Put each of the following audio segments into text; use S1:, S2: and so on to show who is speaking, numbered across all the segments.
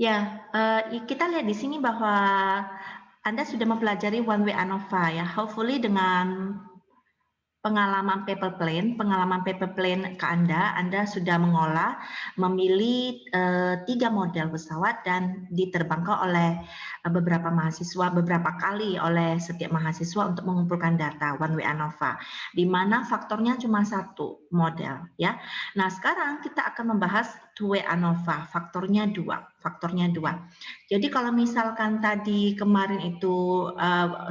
S1: Ya, kita lihat di sini bahwa Anda sudah mempelajari one way ANOVA ya, hopefully dengan pengalaman paper plane ke Anda sudah mengolah, memilih 3 model pesawat dan diterbangkan oleh beberapa mahasiswa, beberapa kali oleh setiap mahasiswa untuk mengumpulkan data one way ANOVA, di mana faktornya cuma 1 model ya. Nah, sekarang kita akan membahas two way ANOVA, faktornya 2. Jadi kalau misalkan tadi kemarin itu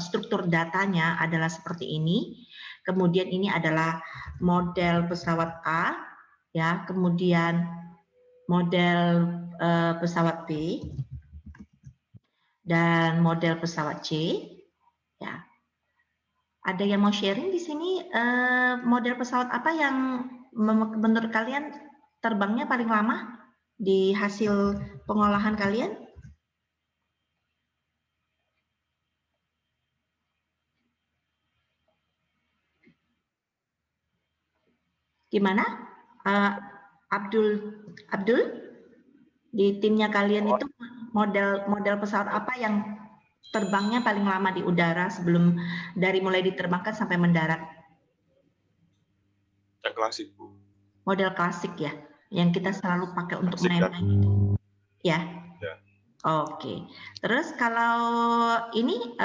S1: struktur datanya adalah seperti ini. Kemudian ini adalah model pesawat A, ya, kemudian model pesawat B, dan model pesawat C, ya. Ada yang mau sharing di sini model pesawat apa yang menurut kalian terbangnya paling lama di hasil pengolahan kalian? Gimana? Abdul, di timnya kalian itu model pesawat apa yang terbangnya paling lama di udara sebelum dari mulai diterbangkan sampai mendarat?
S2: Yang klasik, Bu.
S1: Model klasik ya, yang kita selalu pakai untuk menembak. Ya.
S2: Ya.
S1: Oke. Terus kalau ini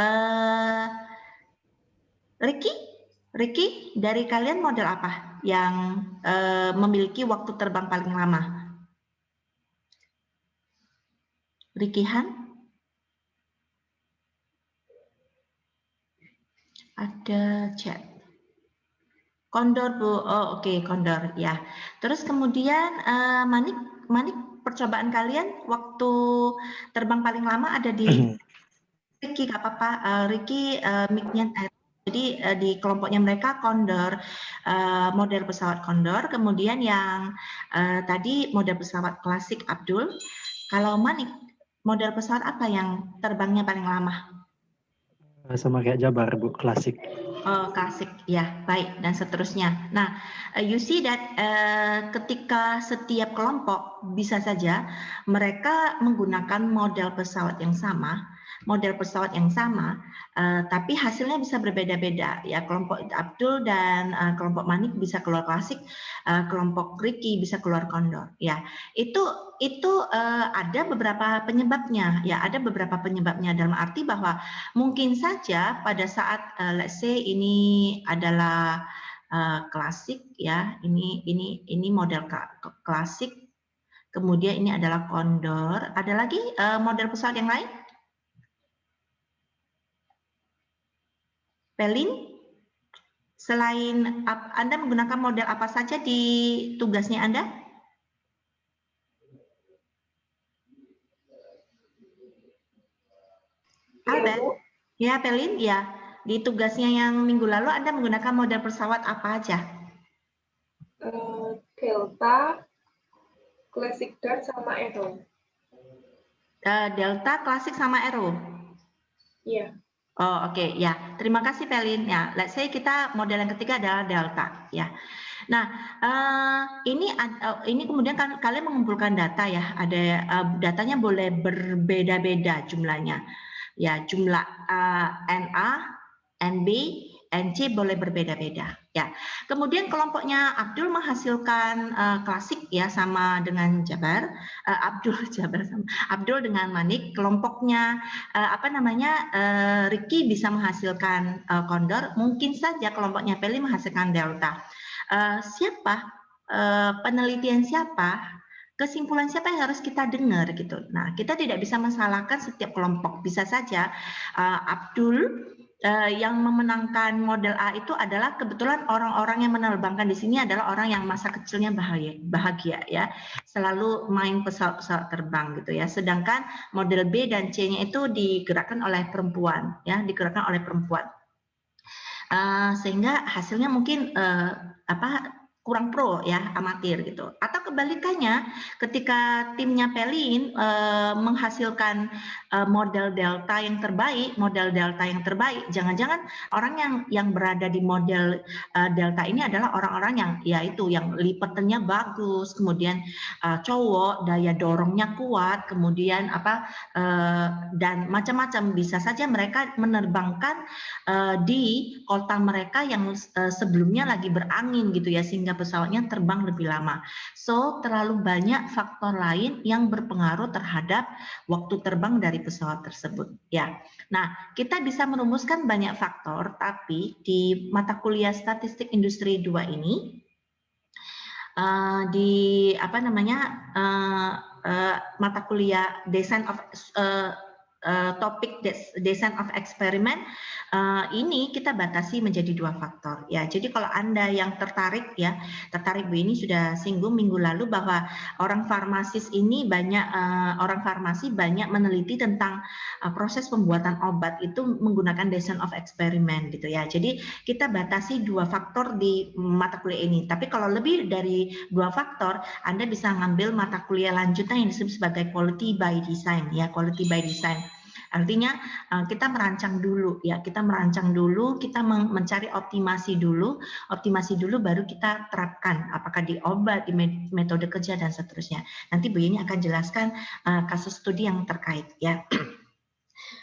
S1: Ricky, dari kalian model apa yang memiliki waktu terbang paling lama? Ricky Han? Ada chat. Condor, Bu. Oh, oke, Condor ya. Terus kemudian Manik, percobaan kalian waktu terbang paling lama ada di Ricky, nggak apa-apa. Ricky mic-nya jadi di kelompoknya mereka Condor, model pesawat Condor. Kemudian yang tadi model pesawat klasik Abdul. Kalau Manik, model pesawat apa yang terbangnya paling lama?
S3: Sama kayak Jabar, Bu, klasik.
S1: Oh, klasik, ya, baik, dan seterusnya. Nah, you see that ketika setiap kelompok bisa saja mereka menggunakan model pesawat yang sama, tapi hasilnya bisa berbeda-beda. Ya, kelompok Abdul dan kelompok Manik bisa keluar klasik, kelompok Ricky bisa keluar Condor. Ya, itu ada beberapa penyebabnya. Ya, ada beberapa penyebabnya dalam arti bahwa mungkin saja pada saat let's say ini adalah klasik ya, ini model klasik, kemudian ini adalah Condor. Ada lagi model pesawat yang lain? Pelin, selain Anda menggunakan model apa saja di tugasnya Anda? Albert? Ya, Pelin, ya. Di tugasnya yang minggu lalu Anda menggunakan model pesawat apa aja?
S4: Delta, Classic Dart, sama Aero.
S1: Delta, klasik, sama Aero?
S4: Iya.
S1: Oh, oke, ya. Terima kasih, Pelin. Ya, let's say kita model yang ketiga adalah Delta, ya. Nah, ini kemudian kalian mengumpulkan data ya. Ada datanya boleh berbeda-beda jumlahnya. Ya, jumlah NA, NB, NC boleh berbeda-beda. Ya. Kemudian kelompoknya Abdul menghasilkan klasik ya sama dengan Jabar. Abdul dengan Manik. Kelompoknya Ricky bisa menghasilkan Condor. Mungkin saja kelompoknya Peli menghasilkan Delta. Penelitian siapa, kesimpulan siapa yang harus kita dengar gitu. Nah, kita tidak bisa mensalahkan setiap kelompok. Bisa saja Abdul yang memenangkan model A itu adalah kebetulan orang-orang yang menerbangkan di sini adalah orang yang masa kecilnya bahagia ya, selalu main pesawat terbang gitu ya. Sedangkan model B dan C-nya itu digerakkan oleh perempuan ya, sehingga hasilnya mungkin kurang pro ya, amatir gitu. Atau kebalikannya, ketika timnya Pelin menghasilkan model delta yang terbaik, jangan-jangan orang yang berada di model delta ini adalah orang-orang yang yaitu yang lipatannya bagus, kemudian cowok, daya dorongnya kuat, kemudian dan macam-macam. Bisa saja mereka menerbangkan di kota mereka yang sebelumnya lagi berangin gitu ya, sehingga pesawatnya terbang lebih lama. So, terlalu banyak faktor lain yang berpengaruh terhadap waktu terbang dari pesawat tersebut. Ya, nah kita bisa merumuskan banyak faktor, tapi di mata kuliah Statistik Industri 2 ini di mata kuliah topik design of experiment ini kita batasi menjadi 2 faktor ya. Jadi kalau Anda yang tertarik Bu, ini sudah singgung minggu lalu bahwa orang farmasi banyak meneliti tentang proses pembuatan obat itu menggunakan design of experiment gitu ya. Jadi kita batasi 2 faktor di mata kuliah ini. Tapi kalau lebih dari 2 faktor, Anda bisa ngambil mata kuliah lanjutan yang disebut sebagai quality by design ya, quality by design. Artinya kita merancang dulu ya, kita mencari optimasi dulu baru kita terapkan apakah di obat, di metode kerja dan seterusnya. Nanti Bu Yeni akan jelaskan kasus studi yang terkait ya.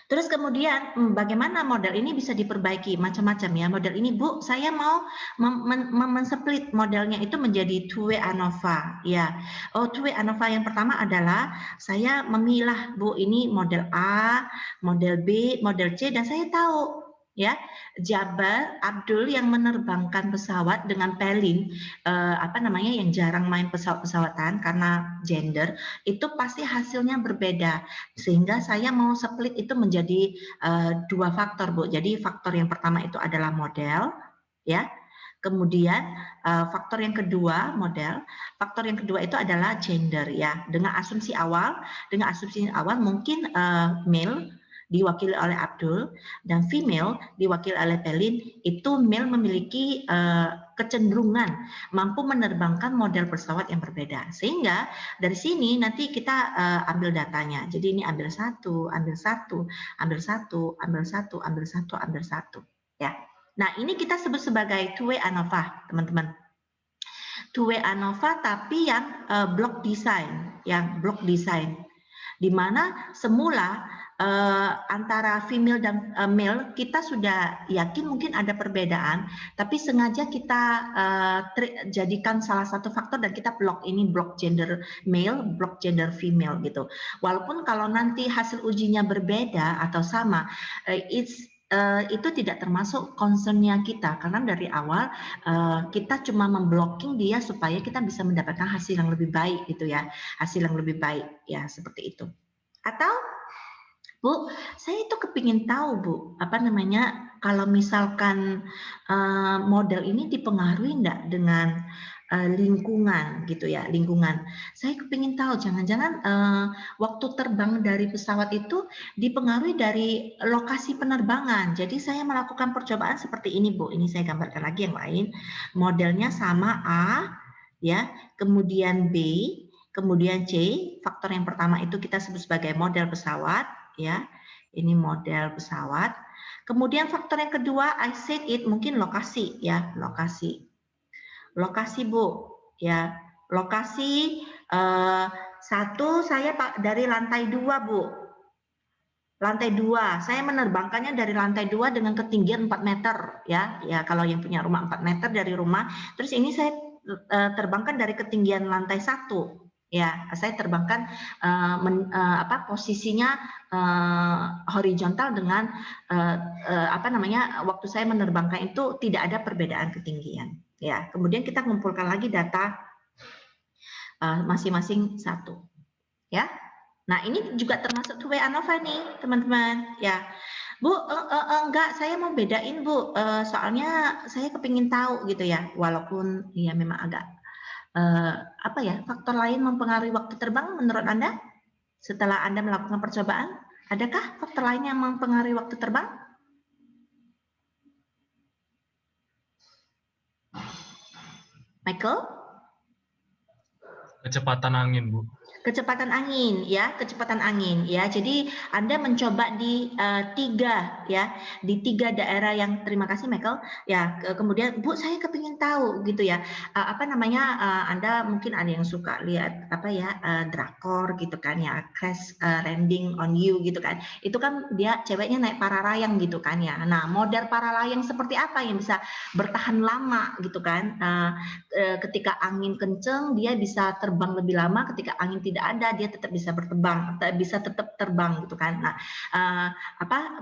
S1: Terus kemudian bagaimana model ini bisa diperbaiki, macam-macam ya. Model ini Bu, saya mau men-split modelnya itu menjadi two-way ANOVA ya. Two-way ANOVA yang pertama adalah saya memilah Bu, ini model A, model B, model C, dan saya tahu ya Jabar Abdul yang menerbangkan pesawat dengan Pelin yang jarang main pesawat-pesawatan karena gender, itu pasti hasilnya berbeda, sehingga saya mau split itu menjadi 2 faktor Bu. Jadi faktor yang pertama itu adalah model ya, kemudian faktor yang kedua model, faktor yang kedua itu adalah gender ya. Dengan asumsi awal mungkin male diwakili oleh Abdul dan female diwakili oleh Pelin. Itu male memiliki kecenderungan mampu menerbangkan model pesawat yang berbeda, sehingga dari sini nanti kita ambil datanya. Jadi ini ambil satu ya. Nah, ini kita sebut sebagai two-way ANOVA, teman-teman. Two-way ANOVA tapi yang block design, di mana semula antara female dan male kita sudah yakin mungkin ada perbedaan, tapi sengaja kita jadikan salah satu faktor dan kita block gender male, block gender female gitu. Walaupun kalau nanti hasil ujinya berbeda atau sama, itu tidak termasuk concernnya kita, karena dari awal kita cuma memblocking dia supaya kita bisa mendapatkan hasil yang lebih baik gitu ya, seperti itu. Atau Bu, saya itu kepingin tahu Bu, kalau misalkan model ini dipengaruhi enggak dengan lingkungan gitu ya, Saya kepingin tahu jangan-jangan waktu terbang dari pesawat itu dipengaruhi dari lokasi penerbangan. Jadi saya melakukan percobaan seperti ini Bu, ini saya gambarkan lagi yang lain. Modelnya sama A ya, kemudian B, kemudian C. Faktor yang pertama itu kita sebut sebagai model pesawat ya. Ini model pesawat. Kemudian faktor yang kedua, I said it, mungkin lokasi ya, lokasi Bu ya. Lokasi satu saya dari lantai 2 Bu. Lantai 2, saya menerbangkannya dari lantai 2 dengan ketinggian 4 meter ya. Ya, kalau yang punya rumah 4 meter dari rumah. Terus ini saya terbangkan dari ketinggian lantai 1. Ya, saya terbangkan posisinya horizontal dengan waktu saya menerbangkan itu tidak ada perbedaan ketinggian. Ya, kemudian kita mengumpulkan lagi data masing-masing satu. Ya. Nah, ini juga termasuk two-way ANOVA nih, teman-teman. Ya. Bu, enggak, saya mau bedain Bu. Soalnya saya kepingin tahu gitu ya. Walaupun ya memang agak faktor lain mempengaruhi waktu terbang menurut Anda? Setelah Anda melakukan percobaan, adakah faktor lain yang mempengaruhi waktu terbang? Michael?
S2: Kecepatan angin, Bu.
S1: Kecepatan angin, ya, kecepatan angin, ya. Jadi Anda mencoba di tiga daerah yang, terima kasih Michael, ya. Kemudian Bu, saya kepingin tahu, gitu ya, Anda mungkin ada yang suka lihat drakor, gitu kan, ya, Crash Landing on You, gitu kan. Itu kan dia ceweknya naik paralayang, gitu kan, ya. Nah, model paralayang seperti apa yang bisa bertahan lama, gitu kan? Ketika angin kenceng, dia bisa terbang lebih lama. Ketika angin tidak ada, dia tetap bisa tetap terbang, gitu kan. Nah,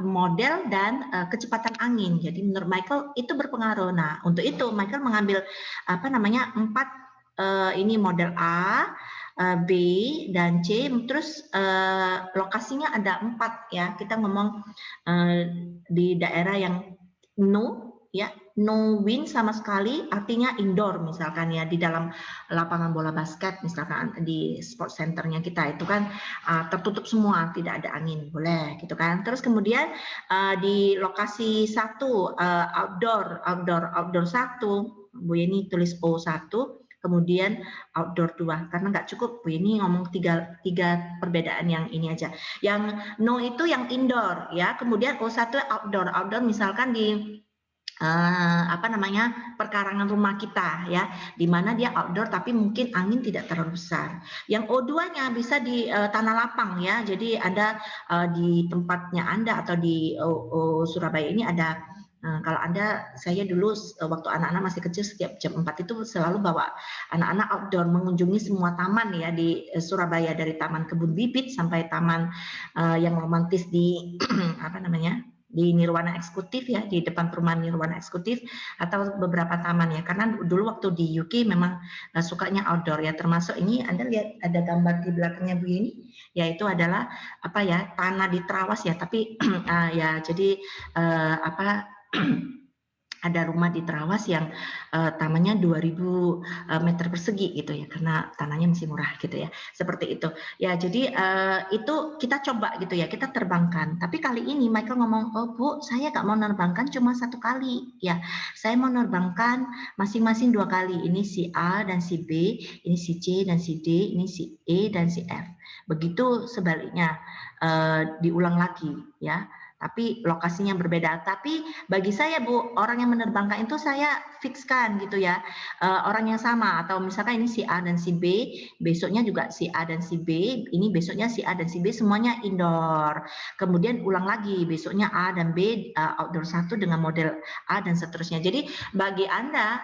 S1: model dan kecepatan angin. Jadi menurut Michael itu berpengaruh. Nah, untuk itu Michael mengambil 4 ini model A, B dan C, terus lokasinya ada 4 ya. Kita ngomong di daerah yang no wind sama sekali, artinya indoor misalkan ya, di dalam lapangan bola basket misalkan di sport centernya kita itu kan tertutup semua, tidak ada angin, boleh gitu kan. Terus kemudian di lokasi 1 outdoor 1, Bu Yeni tulis O1, kemudian outdoor 2, karena nggak cukup Bu Yeni ngomong tiga perbedaan yang ini aja. Yang no itu yang indoor ya, kemudian O1 outdoor misalkan di perkarangan rumah kita ya, di mana dia outdoor tapi mungkin angin tidak terlalu besar. Yang O2-nya bisa di tanah lapang ya. Jadi Anda di tempatnya Anda atau di Surabaya ini ada, kalau saya dulu waktu anak-anak masih kecil, setiap jam 4 itu selalu bawa anak-anak outdoor mengunjungi semua taman ya di Surabaya, dari Taman Kebun Bibit sampai taman yang romantis di di Nirwana Eksekutif ya, di depan perumahan Nirwana Eksekutif, atau beberapa taman ya. Karena dulu waktu di UK memang sukanya outdoor ya, termasuk ini Anda lihat ada gambar di belakangnya Bu ini, yaitu adalah tanah di terawas ya, tapi ya jadi ada rumah di terawas yang tamannya 2000 meter persegi gitu ya, karena tanahnya masih murah gitu ya, seperti itu ya. Jadi itu kita coba gitu ya, kita terbangkan. Tapi kali ini Michael ngomong, oh Bu, saya nggak mau nerbangkan cuma 1 kali ya, saya mau nerbangkan masing-masing 2 kali. Ini si A dan si B, ini si C dan si D, ini si E dan si F. Begitu sebaliknya, diulang lagi ya, tapi lokasinya berbeda. Tapi bagi saya Bu, orang yang menerbangkan itu saya fikskan gitu ya, orang yang sama. Atau misalkan ini si A dan si B, besoknya juga si A dan si B, ini besoknya si A dan si B, semuanya indoor. Kemudian ulang lagi, besoknya A dan B outdoor 1 dengan model A dan seterusnya. Jadi bagi Anda,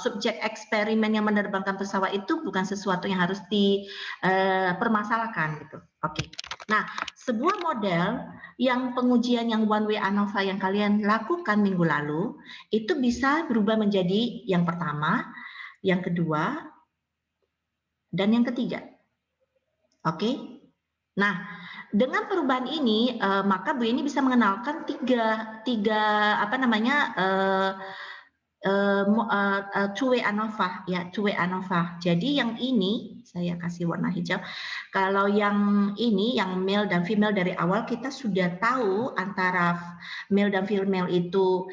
S1: subjek eksperimen yang menerbangkan pesawat itu bukan sesuatu yang harus dipermasalahkan gitu. Oke. Nah, sebuah model yang pengujian yang one way ANOVA yang kalian lakukan minggu lalu itu bisa berubah menjadi yang pertama, yang kedua, dan yang ketiga. Oke. Nah, dengan perubahan ini maka Bu Yeni bisa mengenalkan tiga two-way ANOVA ya, two-way ANOVA. Jadi yang ini saya kasih warna hijau. Kalau yang ini, yang male dan female, dari awal kita sudah tahu antara male dan female itu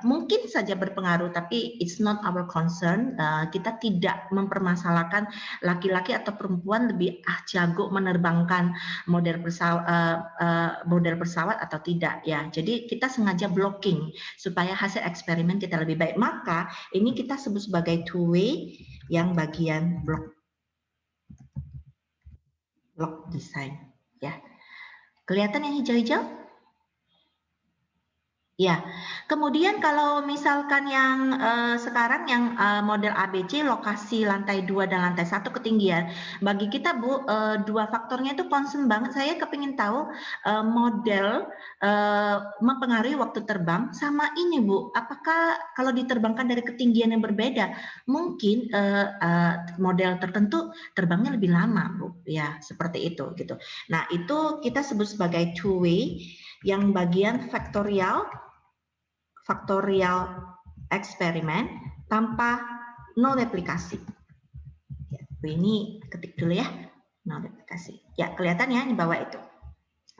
S1: mungkin saja berpengaruh, tapi it's not our concern. Kita tidak mempermasalahkan laki-laki atau perempuan lebih jago menerbangkan model pesawat atau tidak ya. Jadi kita sengaja blocking supaya hasil eksperimen kita lebih baik. Maka ini kita sebut sebagai two-way yang bagian block design ya. Kelihatan yang hijau-hijau? Ya, kemudian kalau misalkan yang sekarang yang model ABC, lokasi lantai 2 dan lantai 1 ketinggian, bagi kita Bu, 2 faktornya itu concern banget. Saya kepingin tahu model mempengaruhi waktu terbang, sama ini Bu, apakah kalau diterbangkan dari ketinggian yang berbeda, mungkin model tertentu terbangnya lebih lama Bu, ya seperti itu gitu. Nah itu kita sebut sebagai two-way yang bagian faktorial eksperimen tanpa no replikasi. Ya, ini ketik dulu ya, no replikasi. Ya kelihatan ya di bawah itu.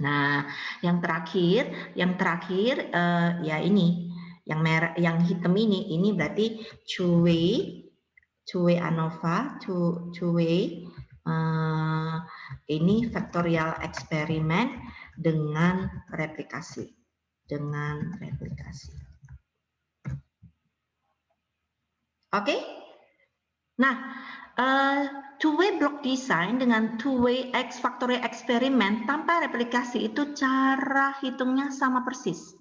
S1: Nah yang terakhir ya ini Yang merah, yang hitam ini berarti two-way ANOVA, two-way. Ini faktorial eksperimen dengan replikasi. Oke? Nah, two-way block design dengan two-way factorial eksperimen tanpa replikasi itu cara hitungnya sama persis.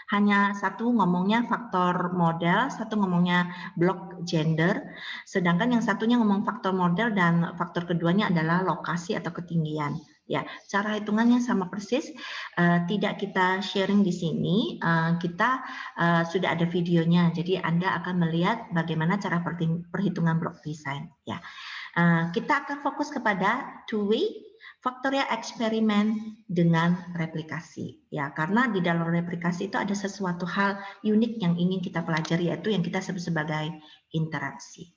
S1: Hanya satu ngomongnya faktor model, satu ngomongnya blok gender, sedangkan yang satunya ngomong faktor model dan faktor keduanya adalah lokasi atau ketinggian. Ya, cara hitungannya sama persis. Tidak kita sharing di sini, kita sudah ada videonya, jadi Anda akan melihat bagaimana cara perhitungan blok design. Ya, kita akan fokus kepada two-way faktorial eksperimen dengan replikasi, ya, karena di dalam replikasi itu ada sesuatu hal unik yang ingin kita pelajari, yaitu yang kita sebut sebagai interaksi.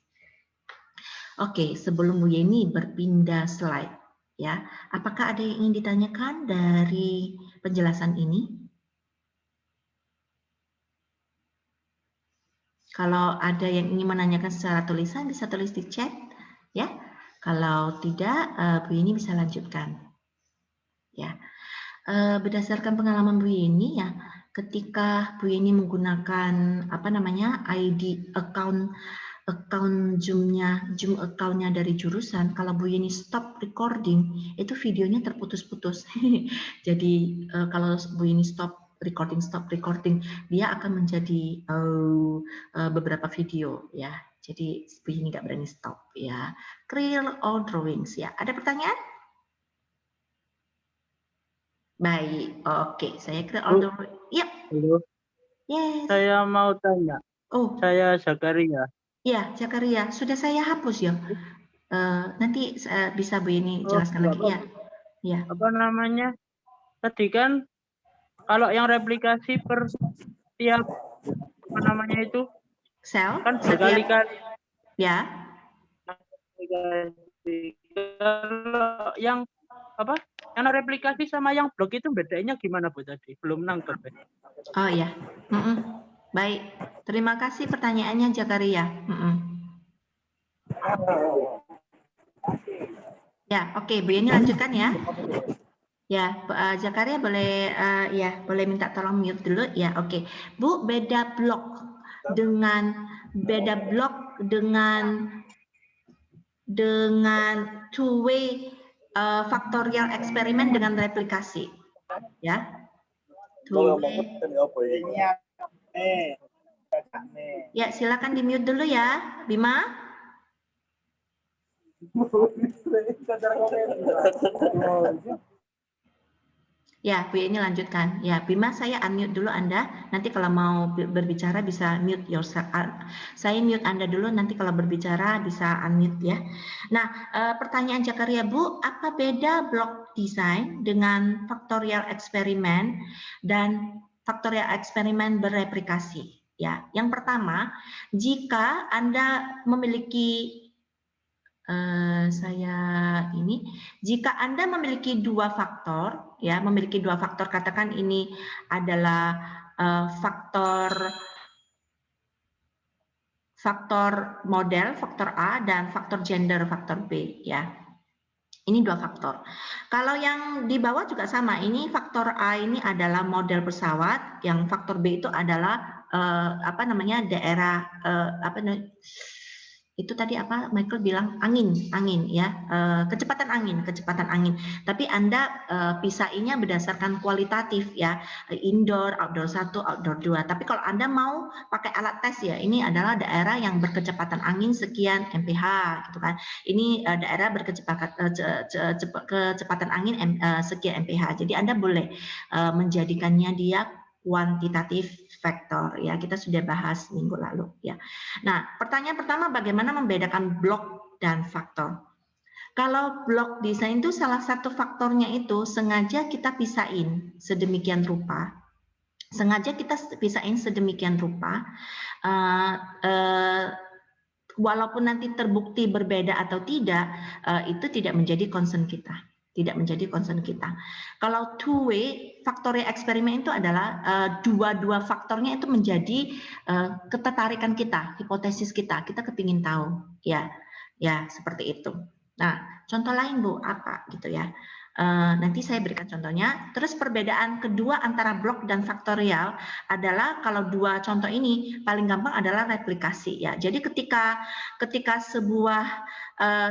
S1: Oke, sebelum Bu Yeni berpindah slide, ya, apakah ada yang ingin ditanyakan dari penjelasan ini? Kalau ada yang ingin menanyakan secara tulisan, bisa tulis di chat, ya. Kalau tidak, Bu Yeni bisa lanjutkan. Ya, berdasarkan pengalaman Bu Yeni, ya, ketika Bu Yeni menggunakan ID account Zoom account-nya dari jurusan, kalau Bu Yeni stop recording, itu videonya terputus-putus. Jadi kalau Bu Yeni stop recording, dia akan menjadi beberapa video, ya. Jadi Bu Yeni nggak berani stop, ya. Creel or drawings, ya. Ada pertanyaan? Baik, oke. Saya kira order. Yap.
S2: Halo,
S1: Yes.
S2: saya mau tanya.
S1: Oh,
S2: Saya Zakaria.
S1: ya, Zakaria. Sudah saya hapus ya. Nanti bisa Bu ini jelaskan lagi ya. Ya.
S2: Apa namanya? Tadi kan kalau yang replikasi per tiap apa namanya itu?
S1: Sel
S2: Kan
S1: setiap.
S2: berkali-kali.
S1: Ya.
S2: Kalau yang apa? Yang replikasi sama yang blok itu bedanya gimana Bu tadi? Belum nangkep ya.
S1: Oh ya. Baik. Terima kasih pertanyaannya Zakaria. Ya, oke. Bu ini lanjutkan ya. Ya, Zakaria boleh boleh minta tolong mute dulu ya. Oke. Bu, beda blok dengan two-way faktorial eksperimen dengan replikasi, ya. Two-way. Ya, silakan di mute dulu ya, Bima. Ya, Bu ini lanjutkan. Ya, Bima, saya unmute dulu Anda. Nanti kalau mau berbicara bisa mute yourself. Saya mute Anda dulu, nanti kalau berbicara bisa unmute ya. Nah, pertanyaan Zakaria, Bu, apa beda blok design dengan faktorial eksperimen dan faktorial eksperimen bereplikasi? Ya, yang pertama, jika Anda memiliki jika Anda memiliki dua faktor, ya, katakan ini adalah faktor model, faktor A, dan faktor gender, faktor B, ya. Ini dua faktor. Kalau yang di bawah juga sama, ini faktor A ini adalah model pesawat, yang faktor B itu adalah daerah itu tadi apa Michael bilang angin ya, kecepatan angin. Tapi Anda pisainya berdasarkan kualitatif ya, indoor, outdoor 1, outdoor 2. Tapi kalau Anda mau pakai alat tes ya, ini adalah daerah yang berkecepatan angin sekian mph gitu kan. Ini daerah kecepatan angin sekian mph. Jadi Anda boleh menjadikannya dia kuantitatif faktor ya, kita sudah bahas minggu lalu ya. Nah, pertanyaan pertama, bagaimana membedakan blok dan faktor? Kalau blok desain itu salah satu faktornya itu sengaja kita pisahin sedemikian rupa. Walaupun nanti terbukti berbeda atau tidak, itu tidak menjadi concern kita. tidak menjadi concern kita. Kalau two way faktorial eksperimen itu adalah dua faktornya itu menjadi ketertarikan kita, hipotesis kita kepingin tahu, ya seperti itu. Nah, contoh lain Bu, apa gitu ya? Nanti saya berikan contohnya. Terus perbedaan kedua antara blok dan faktorial adalah kalau dua contoh ini paling gampang adalah replikasi ya. Jadi ketika sebuah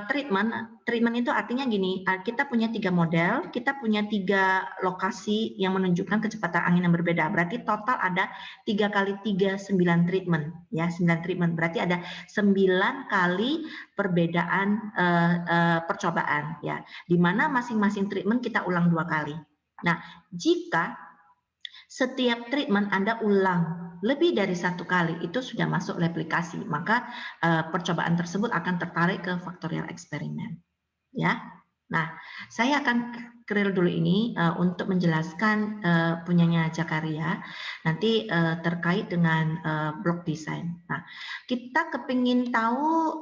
S1: treatment itu artinya gini, kita punya 3 model, kita punya 3 lokasi yang menunjukkan kecepatan angin yang berbeda. Berarti total ada 3 kali 3 9 treatment ya, 9 treatment. Berarti ada 9 kali perbedaan percobaan ya, di mana masing-masing treatment kita ulang 2 kali. Nah, jika setiap treatment Anda ulang lebih dari 1 kali, itu sudah masuk replikasi, maka percobaan tersebut akan tertarik ke faktorial eksperimen. Ya, nah saya akan keril dulu ini untuk menjelaskan punyanya Jakaria nanti terkait dengan blok desain. Nah, kita kepingin tahu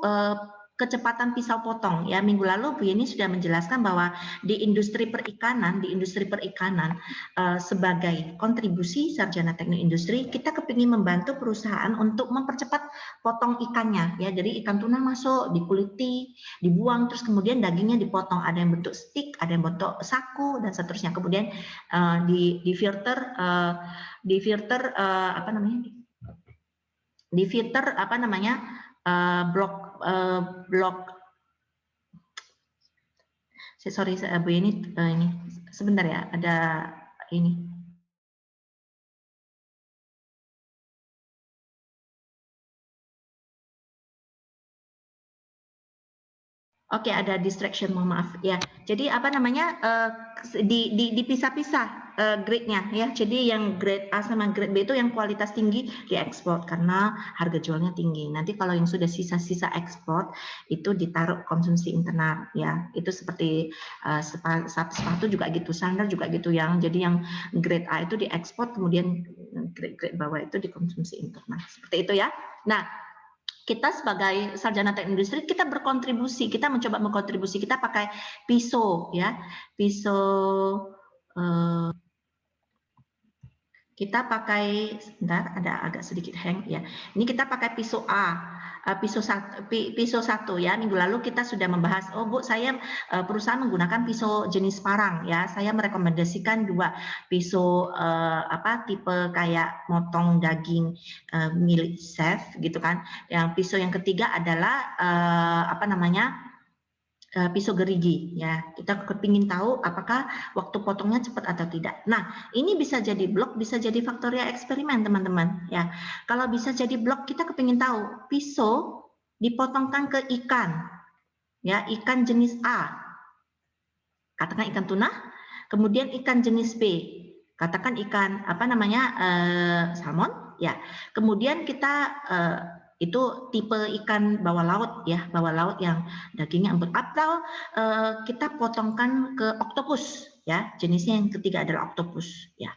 S1: kecepatan pisau potong ya. Minggu lalu Bu Yeni sudah menjelaskan bahwa di industri perikanan sebagai kontribusi sarjana teknik industri, kita kepingin membantu perusahaan untuk mempercepat potong ikannya ya. Jadi ikan tuna masuk, dikuliti, dibuang, terus kemudian dagingnya dipotong, ada yang bentuk stick, ada yang bentuk saku dan seterusnya. Kemudian di filter blok sorry Bu ini sebentar ya, ada ini. Oke, ada distraction, mohon maaf ya. Jadi dipisah-pisah grade-nya ya. Jadi yang grade A sama grade B itu yang kualitas tinggi diekspor karena harga jualnya tinggi. Nanti kalau yang sudah sisa-sisa ekspor itu ditaruh konsumsi internal ya. Itu seperti sepatu juga gitu, sandal juga gitu yang. Jadi yang grade A itu diekspor, kemudian grade bawah itu dikonsumsi internal. Seperti itu ya. Nah, kita sebagai sarjana teknik industri kita berkontribusi, kita mencoba berkontribusi, kita pakai pisau ya, pisau kita pakai, sebentar ada agak sedikit hang ya. Ini kita pakai pisau A, pisau 1 ya. Minggu lalu kita sudah membahas, oh Bu, saya perusahaan menggunakan pisau jenis parang ya. Saya merekomendasikan 2 pisau tipe kayak motong daging milik chef gitu kan. Yang pisau yang ketiga adalah pisau gerigi ya. Kita kepingin tahu apakah waktu potongnya cepat atau tidak. Nah, ini bisa jadi blok, bisa jadi faktorial eksperimen teman-teman ya. Kalau bisa jadi blok, kita kepingin tahu pisau dipotongkan ke ikan ya, ikan jenis A, katakan ikan tuna, kemudian ikan jenis B, katakan ikan salmon ya. Kemudian kita itu tipe ikan bawah laut ya, bawah laut yang dagingnya empuk, atau kita potongkan ke oktopus ya, jenisnya yang ketiga adalah oktopus ya.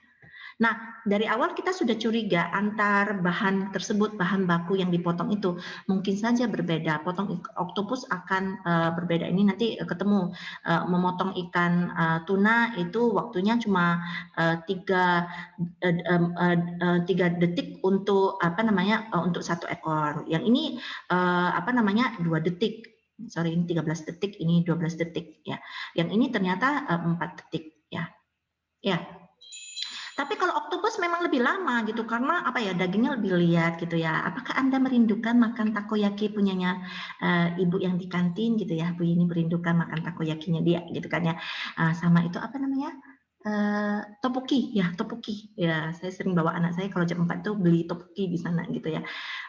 S1: Nah, dari awal kita sudah curiga antar bahan tersebut, bahan baku yang dipotong itu mungkin saja berbeda. Potong oktopus akan berbeda. Ini nanti ketemu memotong ikan tuna itu waktunya cuma 3 detik untuk untuk 1 ekor. Yang ini 2 detik. Sorry, ini 13 detik, ini 12 detik ya. Yang ini ternyata 4 detik ya. Ya. Tapi kalau oktopus memang lebih lama gitu karena dagingnya lebih liat gitu ya. Apakah Anda merindukan makan takoyaki punyanya ibu yang di kantin gitu ya? Bu ini merindukan makan takoyakinya dia gitu kan ya. Sama itu topoki ya, topoki ya. Saya sering bawa anak saya kalau jam 4 tuh beli topoki di sana gitu ya.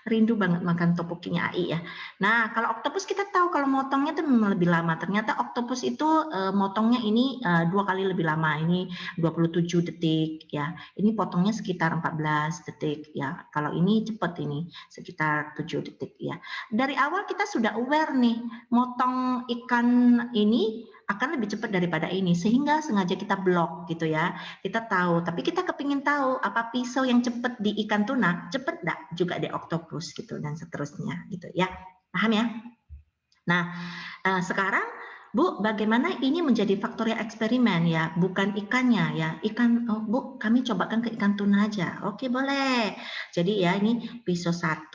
S1: Rindu banget makan topokinya AI ya. Nah, kalau oktopus kita tahu kalau motongnya itu memang lebih lama. Ternyata oktopus itu motongnya ini 2 kali lebih lama. Ini 27 detik ya. Ini potongnya sekitar 14 detik ya. Kalau ini cepat ini sekitar 7 detik ya. Dari awal kita sudah aware nih, motong ikan ini akan lebih cepat daripada ini, sehingga sengaja kita blok gitu ya. Kita tahu, tapi kita kepingin tahu apa pisau yang cepat di ikan tuna cepat enggak juga di oktopus gitu dan seterusnya gitu ya. Paham ya? Nah, sekarang Bu, bagaimana ini menjadi faktorial eksperimen ya, bukan ikannya ya. Ikan, oh, Bu, kami cobakan ke ikan tuna aja. Oke, boleh. Jadi ya ini pisau 1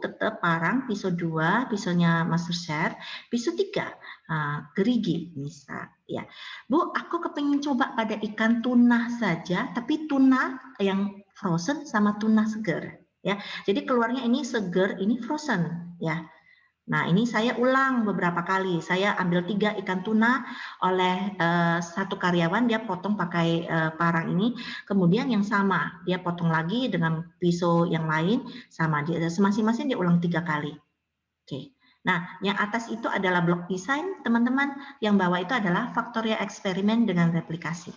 S1: tetap parang, pisau 2 pisaunya Master Chef, pisau 3 gerigi misal ya. Bu, aku kepingin coba pada ikan tuna saja, tapi tuna yang frozen sama tuna seger ya. Jadi keluarnya ini seger, ini frozen ya. Nah, ini saya ulang beberapa kali. Saya ambil 3 ikan tuna oleh satu karyawan, dia potong pakai parang ini. Kemudian yang sama, dia potong lagi dengan pisau yang lain, sama. Masing-masing dia ulang 3 kali. Oke. Nah, yang atas itu adalah block design, teman-teman. Yang bawah itu adalah faktorial eksperimen dengan replikasi.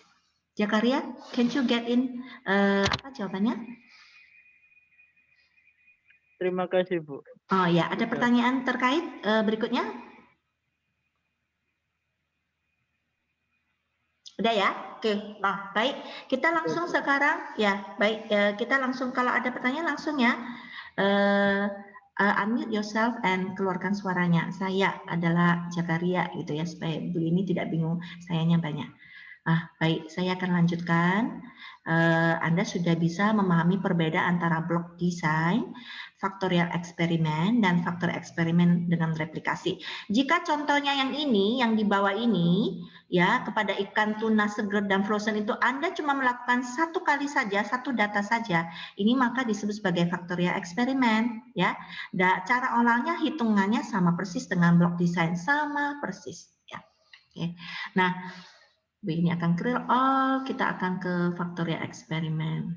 S1: Jakaria, can you get in apa jawabannya?
S2: Terima kasih, Bu.
S1: Oh ya, ada pertanyaan terkait berikutnya? Udah ya? Oke. Nah, baik. Kita langsung sekarang ya, baik kita langsung kalau ada pertanyaan langsung ya. Unmute yourself and keluarkan suaranya. Saya adalah Jakaria gitu ya, supaya Bu ini tidak bingung, sayanya banyak. Baik, saya akan lanjutkan. Anda sudah bisa memahami perbedaan antara block design, faktorial eksperimen, dan faktor eksperimen dengan replikasi. Jika contohnya yang ini, yang di bawah ini, ya kepada ikan tuna seger dan frozen itu Anda cuma melakukan 1 kali saja, 1 data saja, ini maka disebut sebagai faktorial eksperimen, ya. Cara olahnya, hitungannya sama persis dengan block design, sama persis, ya. Oke. Nah, B ini akan clear all, kita akan ke faktorial eksperimen.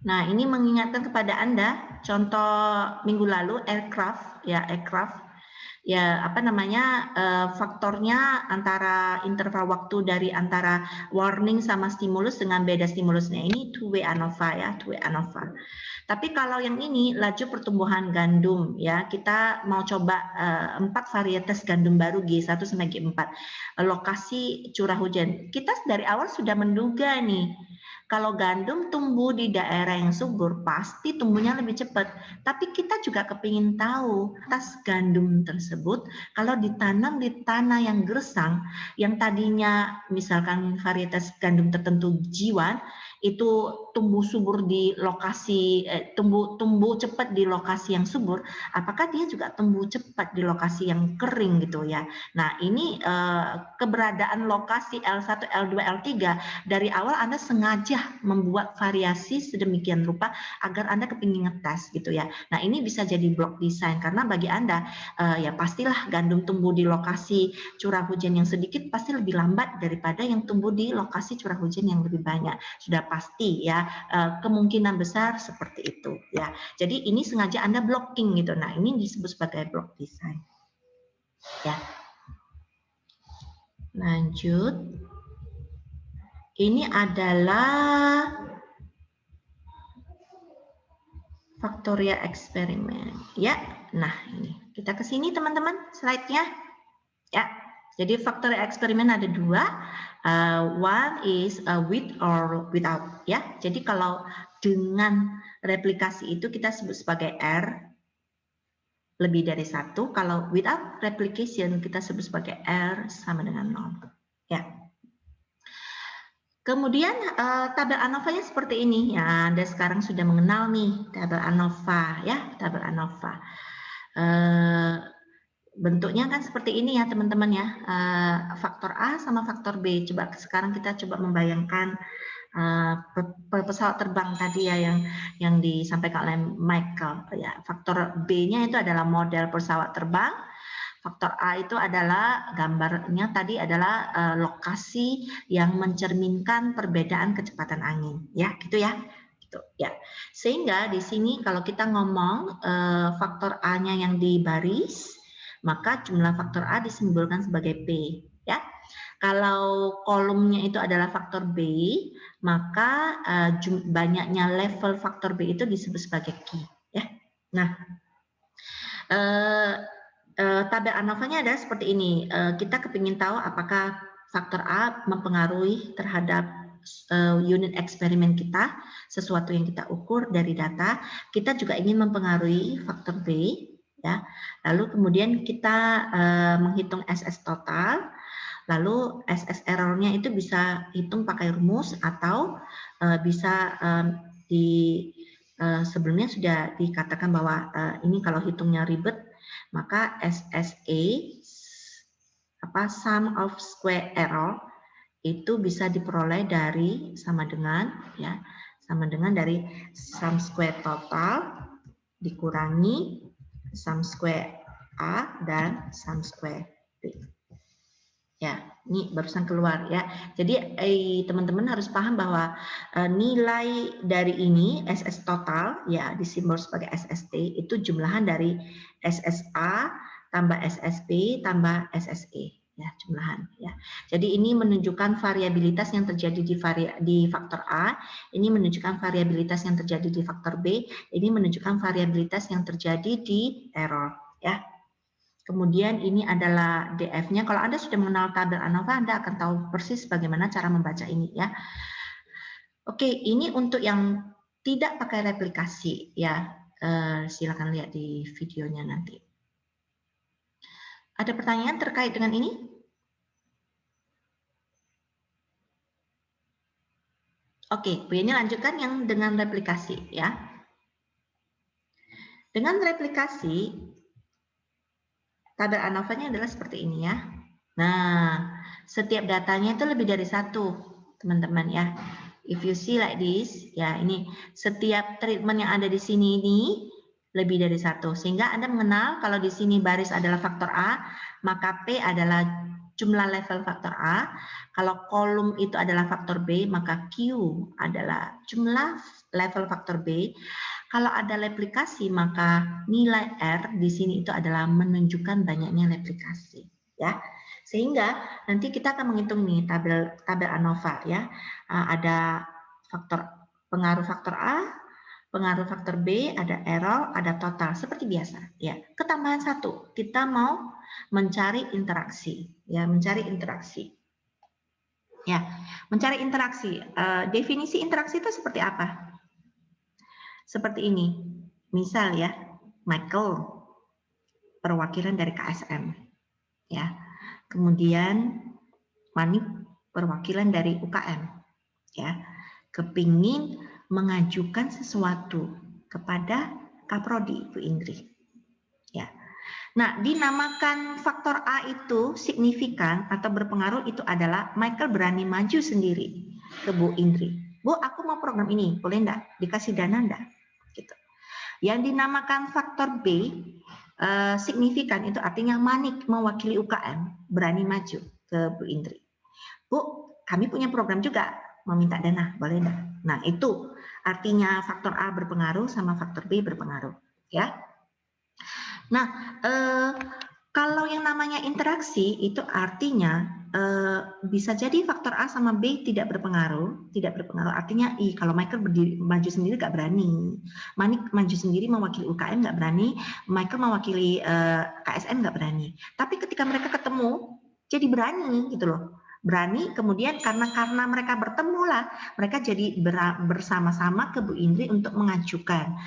S1: Nah, ini mengingatkan kepada Anda, contoh minggu lalu aircraft, ya apa namanya, faktornya antara interval waktu dari antara warning sama stimulus dengan beda stimulusnya. Ini two-way ANOVA ya, two-way ANOVA. Tapi kalau yang ini laju pertumbuhan gandum ya, kita mau coba 4 varietas gandum baru G1 sampai G4. Lokasi curah hujan. Kita dari awal sudah menduga nih, kalau gandum tumbuh di daerah yang subur pasti tumbuhnya lebih cepat. Tapi kita juga kepingin tahu atas gandum tersebut kalau ditanam di tanah yang gersang, yang tadinya misalkan varietas gandum tertentu G1 itu tumbuh subur di lokasi tumbuh cepat di lokasi yang subur, apakah dia juga tumbuh cepat di lokasi yang kering gitu ya. Nah, ini keberadaan lokasi L1, L2, L3 dari awal Anda sengaja membuat variasi sedemikian rupa agar Anda kepingin ngetes gitu ya. Nah, ini bisa jadi block design karena bagi Anda ya pastilah gandum tumbuh di lokasi curah hujan yang sedikit pasti lebih lambat daripada yang tumbuh di lokasi curah hujan yang lebih banyak. Sudah pasti ya, kemungkinan besar seperti itu ya. Jadi ini sengaja Anda blocking gitu. Nah, ini disebut sebagai block design. Ya. Lanjut. Ini adalah faktorial eksperimen. Ya. Nah, ini. Kita ke sini teman-teman slide-nya. Ya. Jadi faktorial eksperimen ada 2. One is with or without ya. Jadi kalau dengan replikasi itu kita sebut sebagai R lebih dari 1. Kalau without replication kita sebut sebagai R sama dengan 0. Ya. Kemudian tabel ANOVA-nya seperti ini ya. Anda sekarang sudah mengenal nih tabel ANOVA ya, tabel ANOVA. Bentuknya kan seperti ini ya teman-teman ya, faktor A sama faktor B. Coba sekarang kita coba membayangkan pesawat terbang tadi ya yang disampaikan oleh Michael ya. Faktor B-nya itu adalah model pesawat terbang. Faktor A itu adalah gambarnya tadi adalah lokasi yang mencerminkan perbedaan kecepatan angin ya, gitu ya. Gitu ya. Sehingga di sini kalau kita ngomong faktor A-nya yang di baris, maka jumlah faktor A disimbolkan sebagai P ya. Kalau kolomnya itu adalah faktor B, maka banyaknya level faktor B itu disebut sebagai Q ya. Nah, tabel ANOVA-nya adalah seperti ini. Kita kepingin tahu apakah faktor A mempengaruhi terhadap unit eksperimen kita, sesuatu yang kita ukur dari data, kita juga ingin mempengaruhi faktor B, ya. Lalu kemudian kita menghitung SS total, lalu SS errornya itu bisa hitung pakai rumus atau bisa sebelumnya sudah dikatakan bahwa ini kalau hitungnya ribet, maka SSA sum of square error itu bisa diperoleh dari sama dengan dari sum square total dikurangi sum square A dan sum square B. Ya, ini barusan keluar ya. Jadi teman-teman harus paham bahwa nilai dari ini SS total ya disimbol sebagai SST itu jumlahan dari SSA tambah SSB tambah SSE ya, jumlahan ya. Jadi ini menunjukkan variabilitas yang terjadi di faktor A, ini menunjukkan variabilitas yang terjadi di faktor B, ini menunjukkan variabilitas yang terjadi di error ya. Kemudian ini adalah DF-nya. Kalau Anda sudah mengenal tabel ANOVA, Anda akan tahu persis bagaimana cara membaca ini ya. Oke, ini untuk yang tidak pakai replikasi ya. Silakan lihat di videonya nanti. Ada pertanyaan terkait dengan ini? Oke, Bu Yeni lanjutkan yang dengan replikasi ya. Dengan replikasi, tabel ANOVA-nya adalah seperti ini ya. Nah, setiap datanya itu lebih dari satu, teman-teman ya. If you see like this, ya ini setiap treatment yang ada di sini ini lebih dari satu. Sehingga Anda mengenal kalau di sini baris adalah faktor A, maka P adalah jumlah level faktor A. Kalau kolom itu adalah faktor B, maka Q adalah jumlah level faktor B. Kalau ada replikasi, maka nilai R di sini itu adalah menunjukkan banyaknya replikasi, ya. Sehingga nanti kita akan menghitung nih tabel ANOVA, ya. Ada pengaruh faktor A, pengaruh faktor B, ada error, ada total, seperti biasa, ya. Ketambahan satu, kita mau mencari interaksi, ya, mencari interaksi. Ya, mencari interaksi. Definisi interaksi itu seperti apa? Seperti ini, misal ya, Michael perwakilan dari KSM, ya. Kemudian Manik perwakilan dari UKM, ya. Kepingin mengajukan sesuatu kepada Kaprodi, Bu Indri, ya. Nah, dinamakan faktor A itu signifikan atau berpengaruh itu adalah Michael berani maju sendiri ke Bu Indri. Bu, aku mau program ini, boleh enggak? Dikasih dana enggak? Gitu. Yang dinamakan faktor B signifikan itu artinya Manik mewakili UKM berani maju ke Bu Indri. Bu, kami punya program juga, meminta dana, boleh enggak? Nah, itu artinya faktor A berpengaruh sama faktor B berpengaruh, ya. Nah, kalau yang namanya interaksi itu artinya bisa jadi faktor A sama B tidak berpengaruh, artinya kalau Michael maju sendiri nggak berani, Manik maju sendiri mewakili UKM nggak berani, Michael mewakili KSM nggak berani. Tapi ketika mereka ketemu jadi berani gitu loh, berani. Kemudian karena mereka bertemu lah, mereka jadi bersama-sama ke Bu Indri untuk mengajukan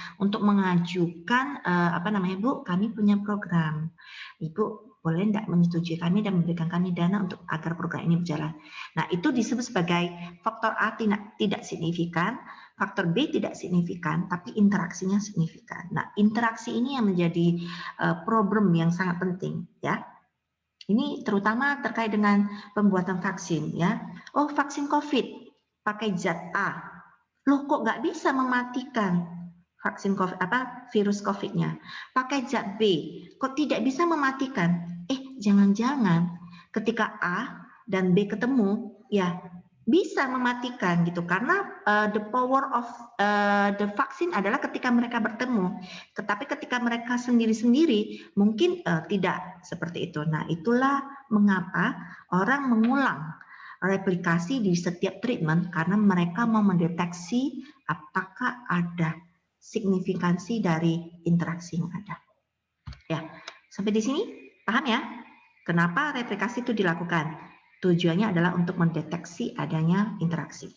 S1: apa namanya, Bu, kami punya program, Ibu boleh tidak menyetujui kami dan memberikan kami dana untuk agar program ini berjalan. Nah, itu disebut sebagai faktor A tidak signifikan, faktor B tidak signifikan, tapi interaksinya signifikan. Nah, interaksi ini yang menjadi problem yang sangat penting, ya. Ini terutama terkait dengan pembuatan vaksin, ya. Oh, vaksin COVID pakai zat A, loh kok nggak bisa mematikan vaksin COVID, virus COVID-nya? Pakai zat B, kok tidak bisa mematikan? Jangan-jangan ketika A dan B ketemu, ya bisa mematikan gitu, karena the power of the vaksin adalah ketika mereka bertemu. Tetapi ketika mereka sendiri-sendiri mungkin tidak seperti itu. Nah, itulah mengapa orang mengulang replikasi di setiap treatment, karena mereka mau mendeteksi apakah ada signifikansi dari interaksi yang ada. Ya, sampai di sini paham ya? Kenapa replikasi itu dilakukan? Tujuannya adalah untuk mendeteksi adanya interaksi.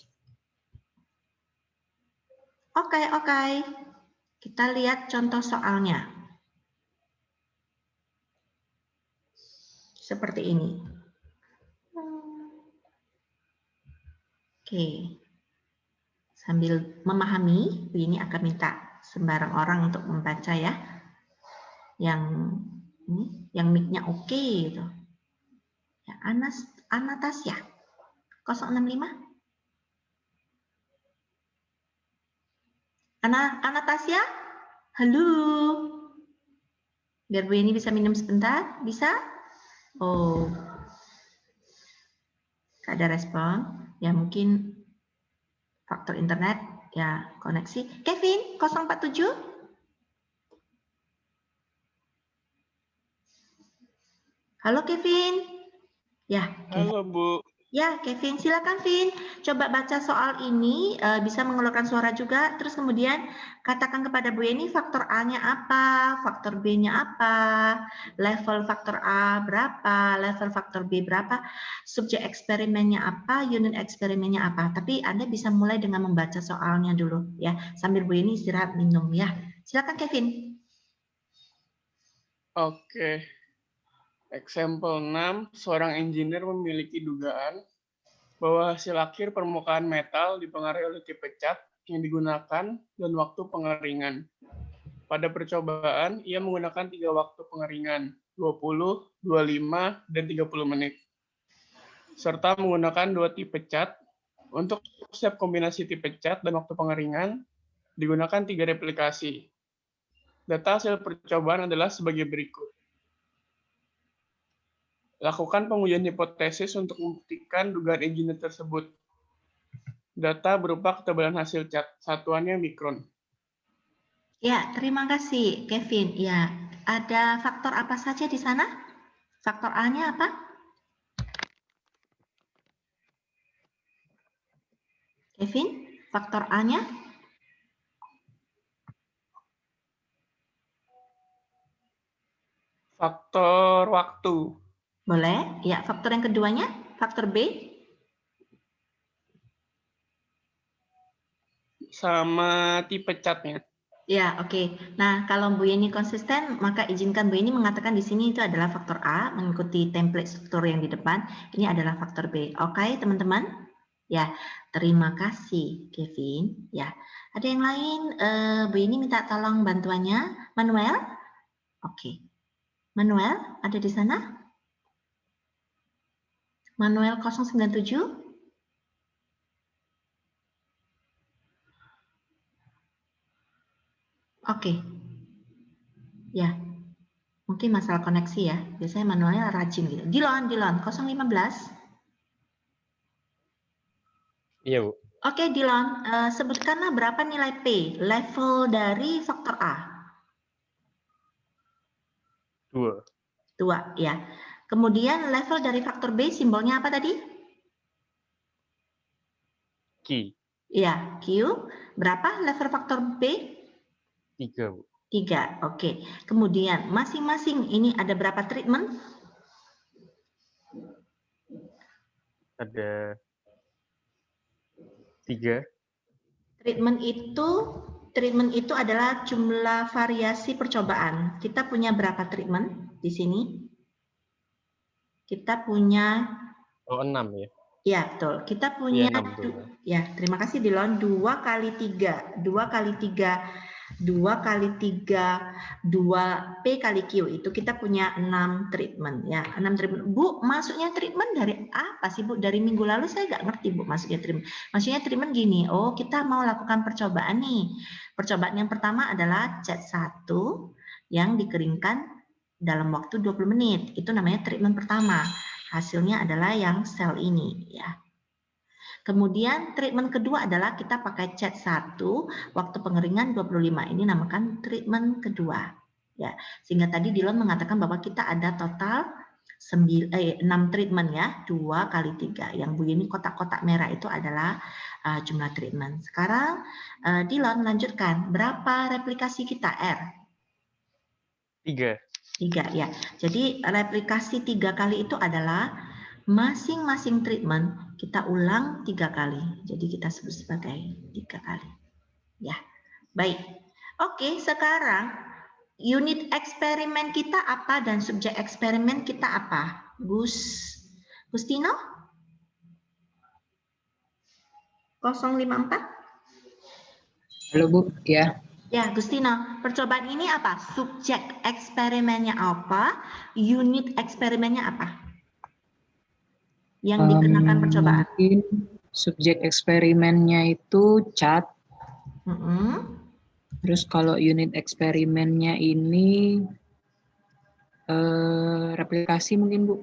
S1: Oke. Kita lihat contoh soalnya. Seperti ini. Oke. Sambil memahami, Bu ini akan minta sembarang orang untuk membaca ya. Yang mic-nya oke gitu. Ya, Anastasia 065. Anastasia? Halo. Biar Bu ini bisa minum sebentar, bisa? Oh. Gak ada respon. Ya mungkin faktor internet, ya koneksi. Kevin 047. Halo Kevin. Ya,
S5: Halo Bu.
S1: Ya, Kevin, silakan Vin. Coba baca soal ini, bisa mengeluarkan suara juga, terus kemudian katakan kepada Bu Yeni faktor A-nya apa, faktor B-nya apa, level faktor A berapa, level faktor B berapa, subjek eksperimennya apa, unit eksperimennya apa. Tapi Anda bisa mulai dengan membaca soalnya dulu, ya, sambil Bu Yeni istirahat minum, ya. Silakan Kevin.
S5: Oke. Example 6, seorang engineer memiliki dugaan bahwa hasil akhir permukaan metal dipengaruhi oleh tipe cat yang digunakan dan waktu pengeringan. Pada percobaan, ia menggunakan 3 waktu pengeringan, 20, 25, dan 30 menit. Serta menggunakan 2 tipe cat. Untuk setiap kombinasi tipe cat dan waktu pengeringan, digunakan 3 replikasi. Data hasil percobaan adalah sebagai berikut. Lakukan pengujian hipotesis untuk membuktikan dugaan engineer tersebut. Data berupa ketebalan hasil cat, satuannya mikron.
S1: Ya, terima kasih Kevin. Ya, ada faktor apa saja di sana? Faktor A-nya apa? Kevin, faktor A-nya?
S5: Faktor waktu.
S1: Boleh. Ya, faktor yang keduanya? Faktor B?
S5: Sama tipe catnya.
S1: Ya, oke. Nah, kalau Bu Yeni konsisten, maka izinkan Bu Yeni mengatakan di sini itu adalah faktor A, mengikuti template struktur yang di depan. Ini adalah faktor B. Oke, teman-teman? Ya, terima kasih, Kevin. Ya, ada yang lain? Bu Yeni minta tolong bantuannya. Manuel? Oke. Manuel, ada di sana? Manuel 097? Oke. Ya. Mungkin masalah koneksi ya. Biasanya manualnya rajin gitu. Dilon 015.
S6: Iya, Bu.
S1: Oke, Dilon, sebutkanlah berapa nilai P, level dari faktor A?
S6: 2.
S1: 2, ya. Kemudian level dari faktor B, simbolnya apa tadi?
S6: Q.
S1: Ya, Q. Berapa level faktor B?
S6: 3, Bu.
S1: 3, oke. Kemudian masing-masing ini ada berapa treatment?
S6: Ada 3.
S1: Treatment itu adalah jumlah variasi percobaan. Kita punya berapa treatment di sini? Kita punya
S6: 6 ya.
S1: Ya, betul. Kita punya
S6: Iya, 6 tuh.
S1: ya, terima kasih Dilon. 2 kali 3, 2 kali 3, 2 kali 3, 2 P kali Q. Itu kita punya 6 treatment ya. 6 treatment. Bu, maksudnya treatment dari apa sih, Bu? Dari minggu lalu saya nggak ngerti, Bu, maksudnya treatment. Maksudnya treatment gini, oh kita mau lakukan percobaan nih. Percobaan yang pertama adalah cat 1 yang dikeringkan dalam waktu 20 menit. Itu namanya treatment pertama. Hasilnya adalah yang sel ini ya. Kemudian treatment kedua adalah kita pakai cat 1, waktu pengeringan 25. Ini namakan treatment kedua. Ya, sehingga tadi Dilon mengatakan bahwa kita ada total 6 treatment ya, 2 kali 3. Yang Bu Yeni kotak-kotak merah itu adalah jumlah treatment. Sekarang Dilon lanjutkan, berapa replikasi kita R?
S6: 3.
S1: 3 ya. Jadi replikasi 3 kali itu adalah masing-masing treatment kita ulang 3 kali. Jadi kita sebut sebagai 3 kali. Ya, baik. Oke, sekarang unit eksperimen kita apa dan subjek eksperimen kita apa? Gustino? 054?
S7: Halo Bu, ya.
S1: Ya, Gustino, percobaan ini apa? Subjek eksperimennya apa? Unit eksperimennya apa? Yang dikenakan percobaan.
S7: Mungkin subjek eksperimennya itu cat. Terus kalau unit eksperimennya ini replikasi mungkin Bu.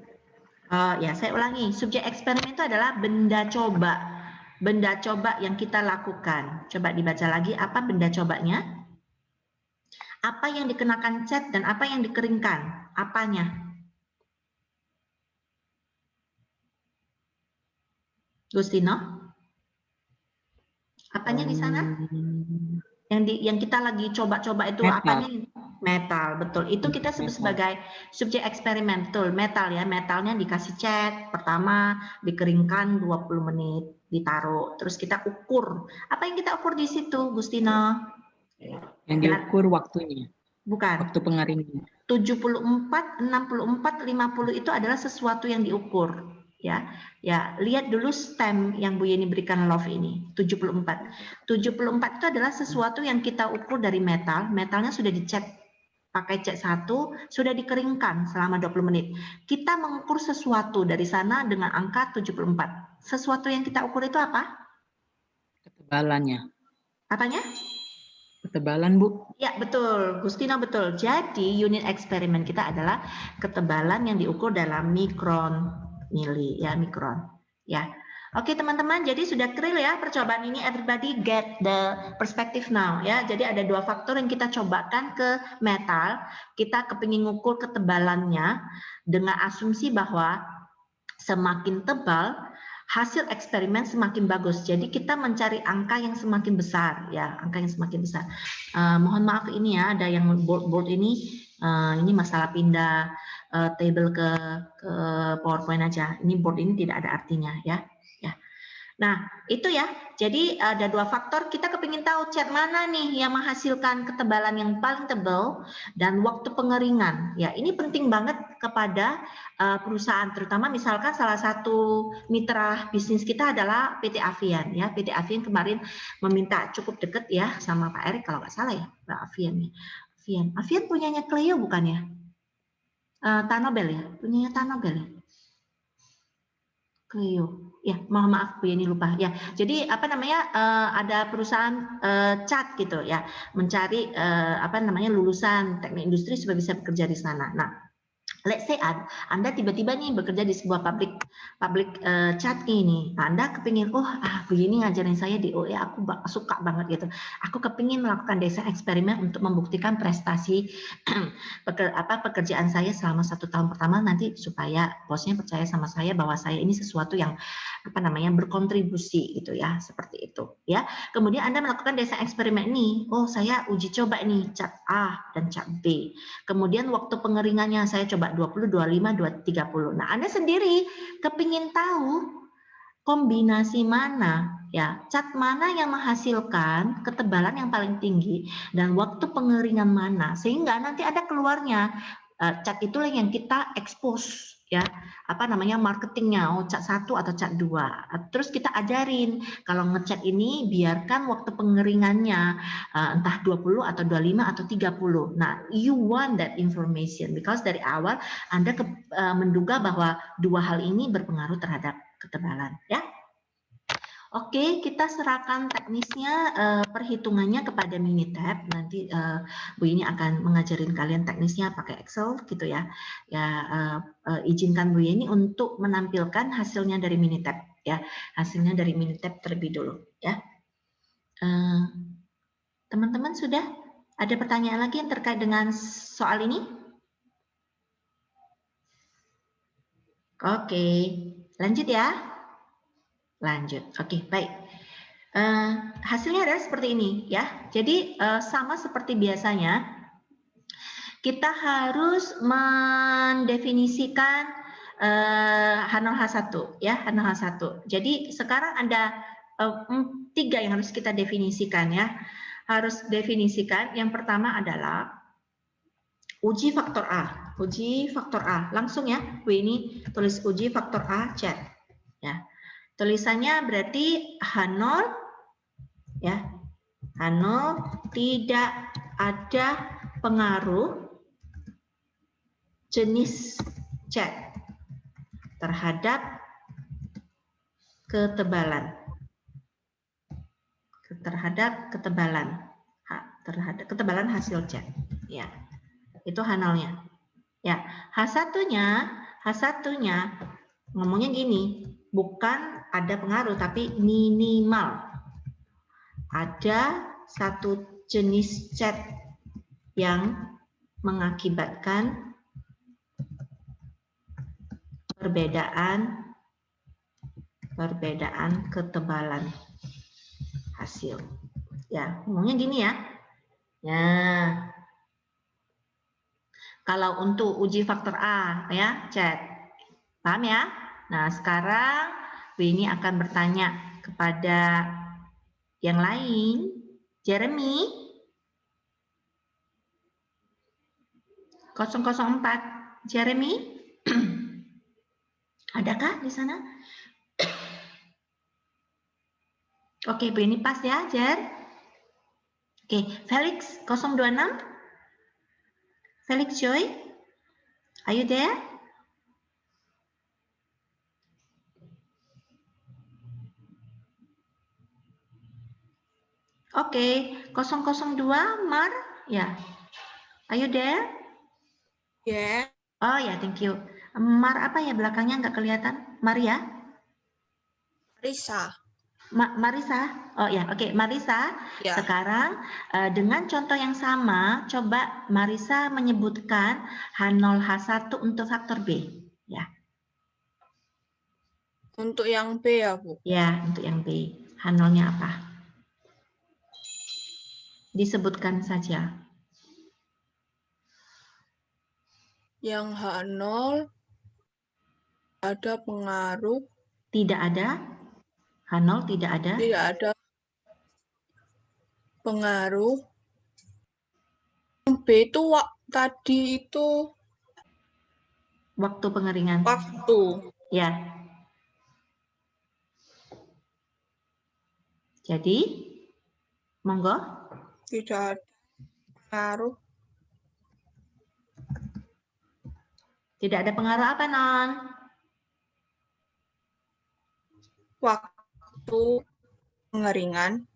S1: Ya, saya ulangi. Subjek eksperimen itu adalah benda coba. Benda coba yang kita lakukan. Coba dibaca lagi, apa benda cobanya? Apa yang dikenakan cat dan apa yang dikeringkan? Apanya? Gustino? Apanya di sana? Yang kita lagi coba-coba itu
S7: Metal.
S1: apanya? Metal, betul. Itu kita sebut sebagai subjek eksperimen, betul. Metal ya, metalnya dikasih cat, pertama dikeringkan 20 menit, ditaruh. Terus kita ukur. Apa yang kita ukur di situ, Gustino?
S7: Yang diukur waktunya.
S1: Bukan.
S7: Waktu pengeringan.
S1: 74, 64, 50 itu adalah sesuatu yang diukur. Ya, lihat dulu stem yang Bu Yeni berikan love ini 74 itu adalah sesuatu yang kita ukur dari metal. Metalnya sudah dicat pakai cat 1, sudah dikeringkan selama 20 menit. Kita mengukur sesuatu dari sana dengan angka 74. Sesuatu yang kita ukur itu apa?
S7: Ketebalannya.
S1: Apanya?
S7: Ketebalan Bu.
S1: Ya, betul, Gustino, betul. Jadi unit eksperimen kita adalah ketebalan yang diukur dalam mikron. Mili ya, mikron ya. Oke teman-teman, jadi sudah clear ya percobaan ini. Everybody get the perspective now ya. Jadi ada dua faktor yang kita cobakan ke metal. Kita kepingin ngukur ketebalannya dengan asumsi bahwa semakin tebal hasil eksperimen semakin bagus. Jadi kita mencari angka yang semakin besar ya, angka yang semakin besar. Mohon maaf ini ya, ada yang board ini masalah pindah table ke PowerPoint aja. Ini board ini tidak ada artinya ya. Nah itu ya. Jadi ada dua faktor. Kita kepingin tahu cat mana nih yang menghasilkan ketebalan yang paling tebal dan waktu pengeringan. Ya ini penting banget kepada perusahaan. Terutama misalkan salah satu mitra bisnis kita adalah PT Avian ya. PT Avian kemarin meminta cukup deket ya sama Pak Erik kalau nggak salah ya Pak Avian nih. Avian punyanya Clio bukan ya? Tanobel ya, punyanya Tanobel ya. Clio, ya mohon maaf Bu Yeni lupa ya. Jadi apa namanya ada perusahaan cat gitu ya, mencari lulusan teknik industri supaya bisa bekerja di sana. Nah, let's say Anda tiba-tiba nih bekerja di sebuah pabrik cat ini. Nah, Anda kepingin, Bu Yeni ngajarin saya di OE, aku suka banget gitu. Aku kepingin melakukan desain eksperimen untuk membuktikan prestasi pekerjaan saya selama 1 tahun pertama nanti supaya bosnya percaya sama saya bahwa saya ini sesuatu yang berkontribusi gitu ya, seperti itu ya. Kemudian Anda melakukan desain eksperimen ini. Saya uji coba nih cat A dan cat B. Kemudian waktu pengeringannya saya coba 20, 25, 30. Nah, Anda sendiri kepingin tahu kombinasi mana ya, cat mana yang menghasilkan ketebalan yang paling tinggi dan waktu pengeringan mana, sehingga nanti ada keluarnya cat itulah yang kita expose ya, marketingnya, cat 1 atau cat 2. Terus kita ajarin kalau ngecat ini biarkan waktu pengeringannya entah 20 atau 25 atau 30. Nah, you want that information because dari awal Anda menduga bahwa dua hal ini berpengaruh terhadap ketebalan ya. Oke, kita serahkan teknisnya, perhitungannya kepada Minitab. Nanti Bu ini akan mengajarin kalian teknisnya pakai Excel gitu ya. Izinkan Bu ini untuk menampilkan hasilnya dari Minitab ya. Hasilnya dari Minitab terlebih dulu ya. Teman-teman sudah ada pertanyaan lagi yang terkait dengan soal ini? Oke, lanjut ya. Lanjut, oke, baik. Hasilnya adalah seperti ini ya. Jadi sama seperti biasanya, kita harus mendefinisikan H0H1 ya, H0H1. Jadi sekarang ada 3 yang harus kita definisikan ya. harus definisikan. Yang pertama adalah uji faktor A. Uji faktor A. Langsung ya, Bu ini tulis uji faktor A chat. Ya. Tulisannya berarti H0 ya. H0 tidak ada pengaruh jenis cat terhadap ketebalan. Terhadap ketebalan hasil cat. Ya. Itu H0-nya. Ya, H1-nya ngomongnya gini, bukan ada pengaruh tapi minimal ada satu jenis cat yang mengakibatkan perbedaan ketebalan hasil. Ya, ngomongnya gini ya. Ya. Kalau untuk uji faktor A ya, chat. Paham ya? Nah, sekarang Bu ini akan bertanya kepada yang lain. Jeremy 004. Jeremy? Adakah di sana? Oke, Bu ini pas ya, Jer. Oke, Felix 026. Felix Joy, are you there? Oke, 002 Mar, ya. Are you there?
S8: Ya.
S1: Oh ya, thank you. Mar apa ya belakangnya nggak kelihatan? Maria?
S8: Risa.
S1: Marisa, oh ya, oke, Marisa.
S8: Ya.
S1: Sekarang dengan contoh yang sama, coba Marisa menyebutkan H0 H1 untuk faktor B, ya.
S8: Untuk yang B ya, Bu?
S1: Ya, untuk yang B, H0-nya apa? Disebutkan saja.
S8: Yang H0 ada pengaruh.
S1: Tidak ada. H0 tidak ada.
S8: Tidak ada pengaruh. B itu tadi itu
S1: Waktu pengeringan.
S8: waktu.
S1: Ya. Jadi, monggo.
S8: Tidak ada pengaruh.
S1: Tidak ada pengaruh apa, Non?
S8: Waktu pengeringan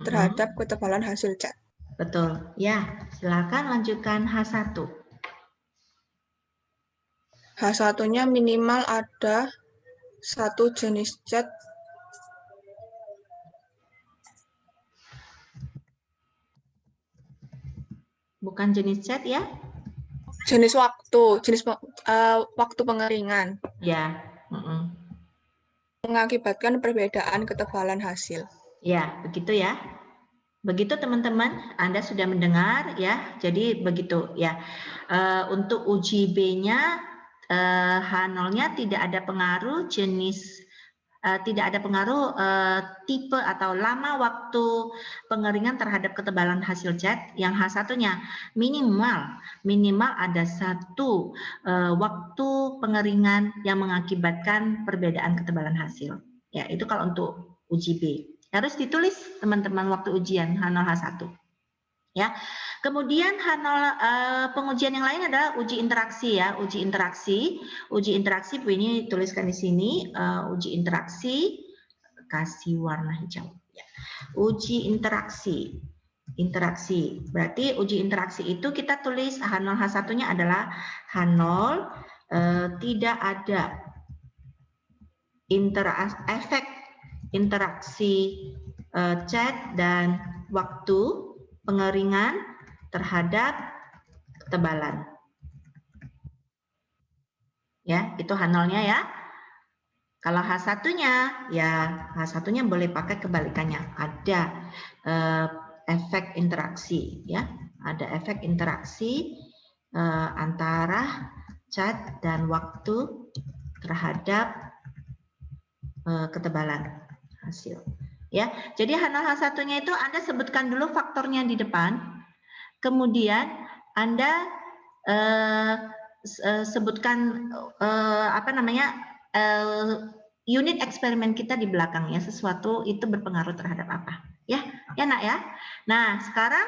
S8: terhadap ketebalan hasil cat.
S1: Betul. Ya, silakan lanjutkan H1.
S8: H1-nya minimal ada satu jenis cat.
S1: Bukan jenis cat ya?
S8: Jenis waktu, waktu pengeringan.
S1: Ya.
S8: Mengakibatkan perbedaan ketebalan hasil.
S1: Ya, begitu ya. Begitu teman-teman, Anda sudah mendengar ya. Jadi begitu ya. Untuk uji B-nya H0-nya tidak ada pengaruh jenis, tidak ada pengaruh tipe atau lama waktu pengeringan terhadap ketebalan hasil cat. Yang H1-nya minimal ada satu waktu pengeringan yang mengakibatkan perbedaan ketebalan hasil. Ya, itu kalau untuk uji B. Harus ditulis teman-teman waktu ujian H0 H1. Ya. Kemudian H0 pengujian yang lain adalah uji interaksi ya, uji interaksi. Uji interaksi Bu ini tuliskan di sini uji interaksi kasih warna hijau ya. Uji interaksi. Interaksi. Berarti uji interaksi itu kita tulis H0 H1-nya adalah H0 tidak ada efek interaksi cat dan waktu pengeringan terhadap ketebalan. Ya, itu H0-nya ya. Kalau H1-nya, ya H1-nya boleh pakai kebalikannya. Ada efek interaksi, ya. Ada efek interaksi antara cat dan waktu terhadap ketebalan hasil. ya. Jadi H0H1-nya itu Anda sebutkan dulu faktornya di depan, kemudian Anda sebutkan unit eksperimen kita di belakangnya, sesuatu itu berpengaruh terhadap apa, ya nak ya. Nah sekarang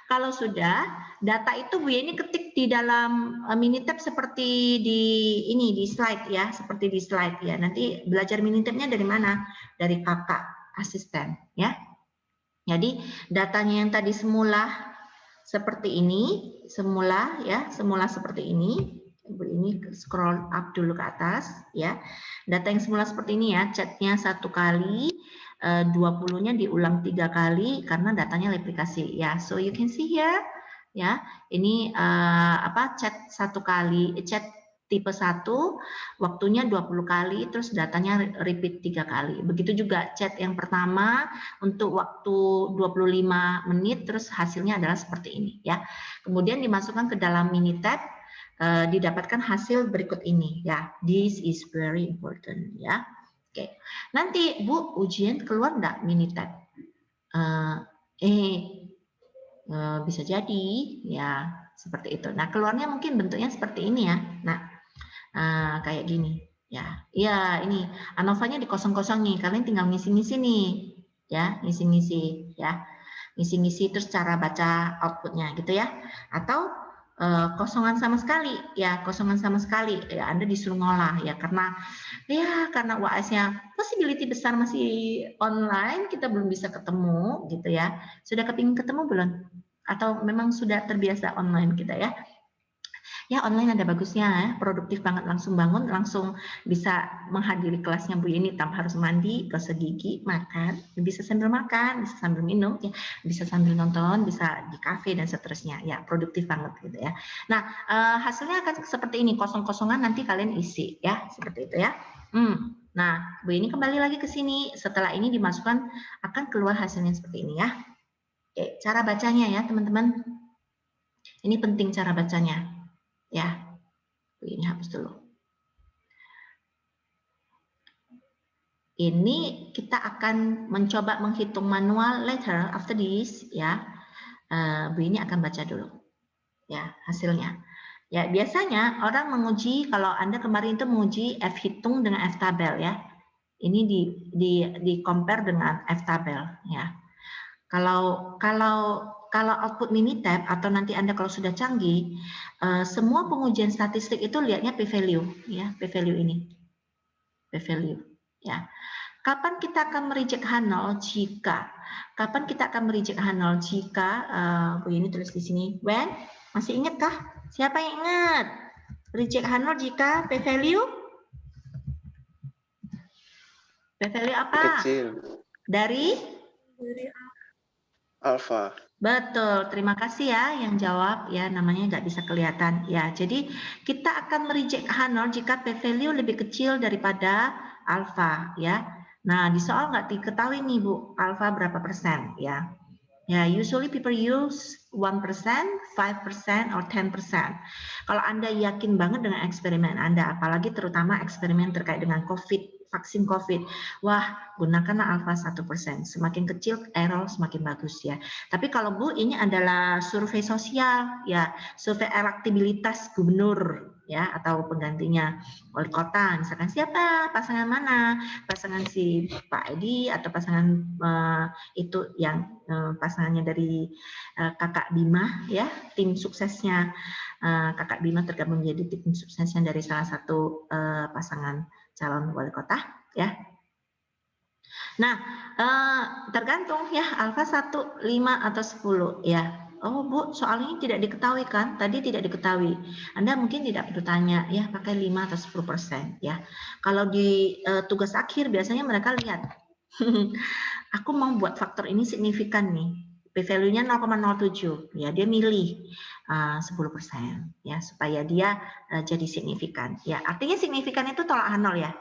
S1: kalau sudah data itu Bu ini ketik di dalam Minitab seperti di slide ya, seperti di slide ya. Nanti belajar Minitabnya dari mana? Dari kakak asisten ya. Jadi datanya yang tadi semula seperti ini, semula seperti ini. Bu ini scroll up dulu ke atas ya. Data yang semula seperti ini ya, chatnya 1 kali, 20-nya diulang 3 kali karena datanya replikasi ya. So you can see here ya, ini chat 1 kali, chat tipe 1 waktunya 20 kali, terus datanya repeat 3 kali. Begitu juga chat yang pertama untuk waktu 25 menit, terus hasilnya adalah seperti ini ya. Kemudian dimasukkan ke dalam Minitab, didapatkan hasil berikut ini ya. This is very important ya. Oke. Nanti Bu ujian keluar enggak Minitab? Bisa jadi ya seperti itu. Nah keluarnya mungkin bentuknya seperti ini ya. Nah kayak gini ya. Iya ini ANOVA-nya dikosong-kosong nih. Kalian tinggal ngisi-ngisi nih ya, ngisi-ngisi ya, ngisi-ngisi terus cara baca outputnya gitu ya. Atau kosongan sama sekali ya, kosongan sama sekali ya, Anda disuruh ngolah ya, karena UAS-nya possibility besar masih online, kita belum bisa ketemu gitu ya. Sudah kepingin ketemu belum? Atau memang sudah terbiasa online kita ya? Ya online ada bagusnya ya, produktif banget, langsung bangun, langsung bisa menghadiri kelasnya Bu Yeni tanpa harus mandi, gosok gigi, makan, bisa sambil makan, bisa sambil minum, ya, bisa sambil nonton, bisa di kafe dan seterusnya, ya produktif banget gitu ya. Nah hasilnya akan seperti ini, kosong-kosongan nanti kalian isi ya, seperti itu ya. Nah Bu Yeni kembali lagi ke sini, setelah ini dimasukkan akan keluar hasilnya seperti ini ya. Oke, cara bacanya ya teman-teman, ini penting cara bacanya. Ya, ini hapus dulu. Ini kita akan mencoba menghitung manual later after this ya. Bu ini akan baca dulu ya hasilnya. Ya biasanya orang menguji, kalau Anda kemarin itu menguji F hitung dengan F tabel ya. Ini di compare dengan F tabel ya. Kalau output Minitab atau nanti Anda kalau sudah canggih, semua pengujian statistik itu lihatnya p-value ya, p-value ini. P-value ya. Kapan kita akan mereject H0 jika? Kapan kita akan mereject H0 jika Bu ini tulis di sini. When? Masih ingat kah? Siapa yang ingat? Reject H0 jika p-value? P-value apa?
S9: Kecil.
S1: Dari
S9: Alpha.
S1: Betul, terima kasih ya yang jawab ya, namanya nggak bisa kelihatan ya. Jadi kita akan mereject H0 jika p-value lebih kecil daripada alpha ya. Nah di soal nggak diketahui nih Bu, alpha berapa persen ya. Ya, usually people use 1%, 5%, or 10%. Kalau Anda yakin banget dengan eksperimen Anda, apalagi terutama eksperimen terkait dengan COVID, vaksin COVID, wah gunakanlah alpha 1%. Semakin kecil error semakin bagus ya. Tapi kalau Bu ini adalah survei sosial ya, survei elektabilitas gubernur ya atau penggantinya wali kota, misalkan siapa, pasangan mana, pasangan si Pak Edi atau pasangan itu yang pasangannya dari Kakak Bima ya, tim suksesnya Kakak Bima tergabung menjadi tim suksesnya dari salah satu pasangan calon wali kota ya. Nah tergantung ya alpha 1, 5 atau 10 ya. Oh Bu, soal ini tidak diketahui kan? Tadi tidak diketahui. Anda mungkin tidak perlu tanya ya, pakai 5 atau 10% ya. Kalau di tugas akhir biasanya mereka lihat, aku mau buat faktor ini signifikan nih. P-value-nya 0,07 ya, dia milih 10% ya supaya dia jadi signifikan. Ya, artinya signifikan itu tolak H0 ya.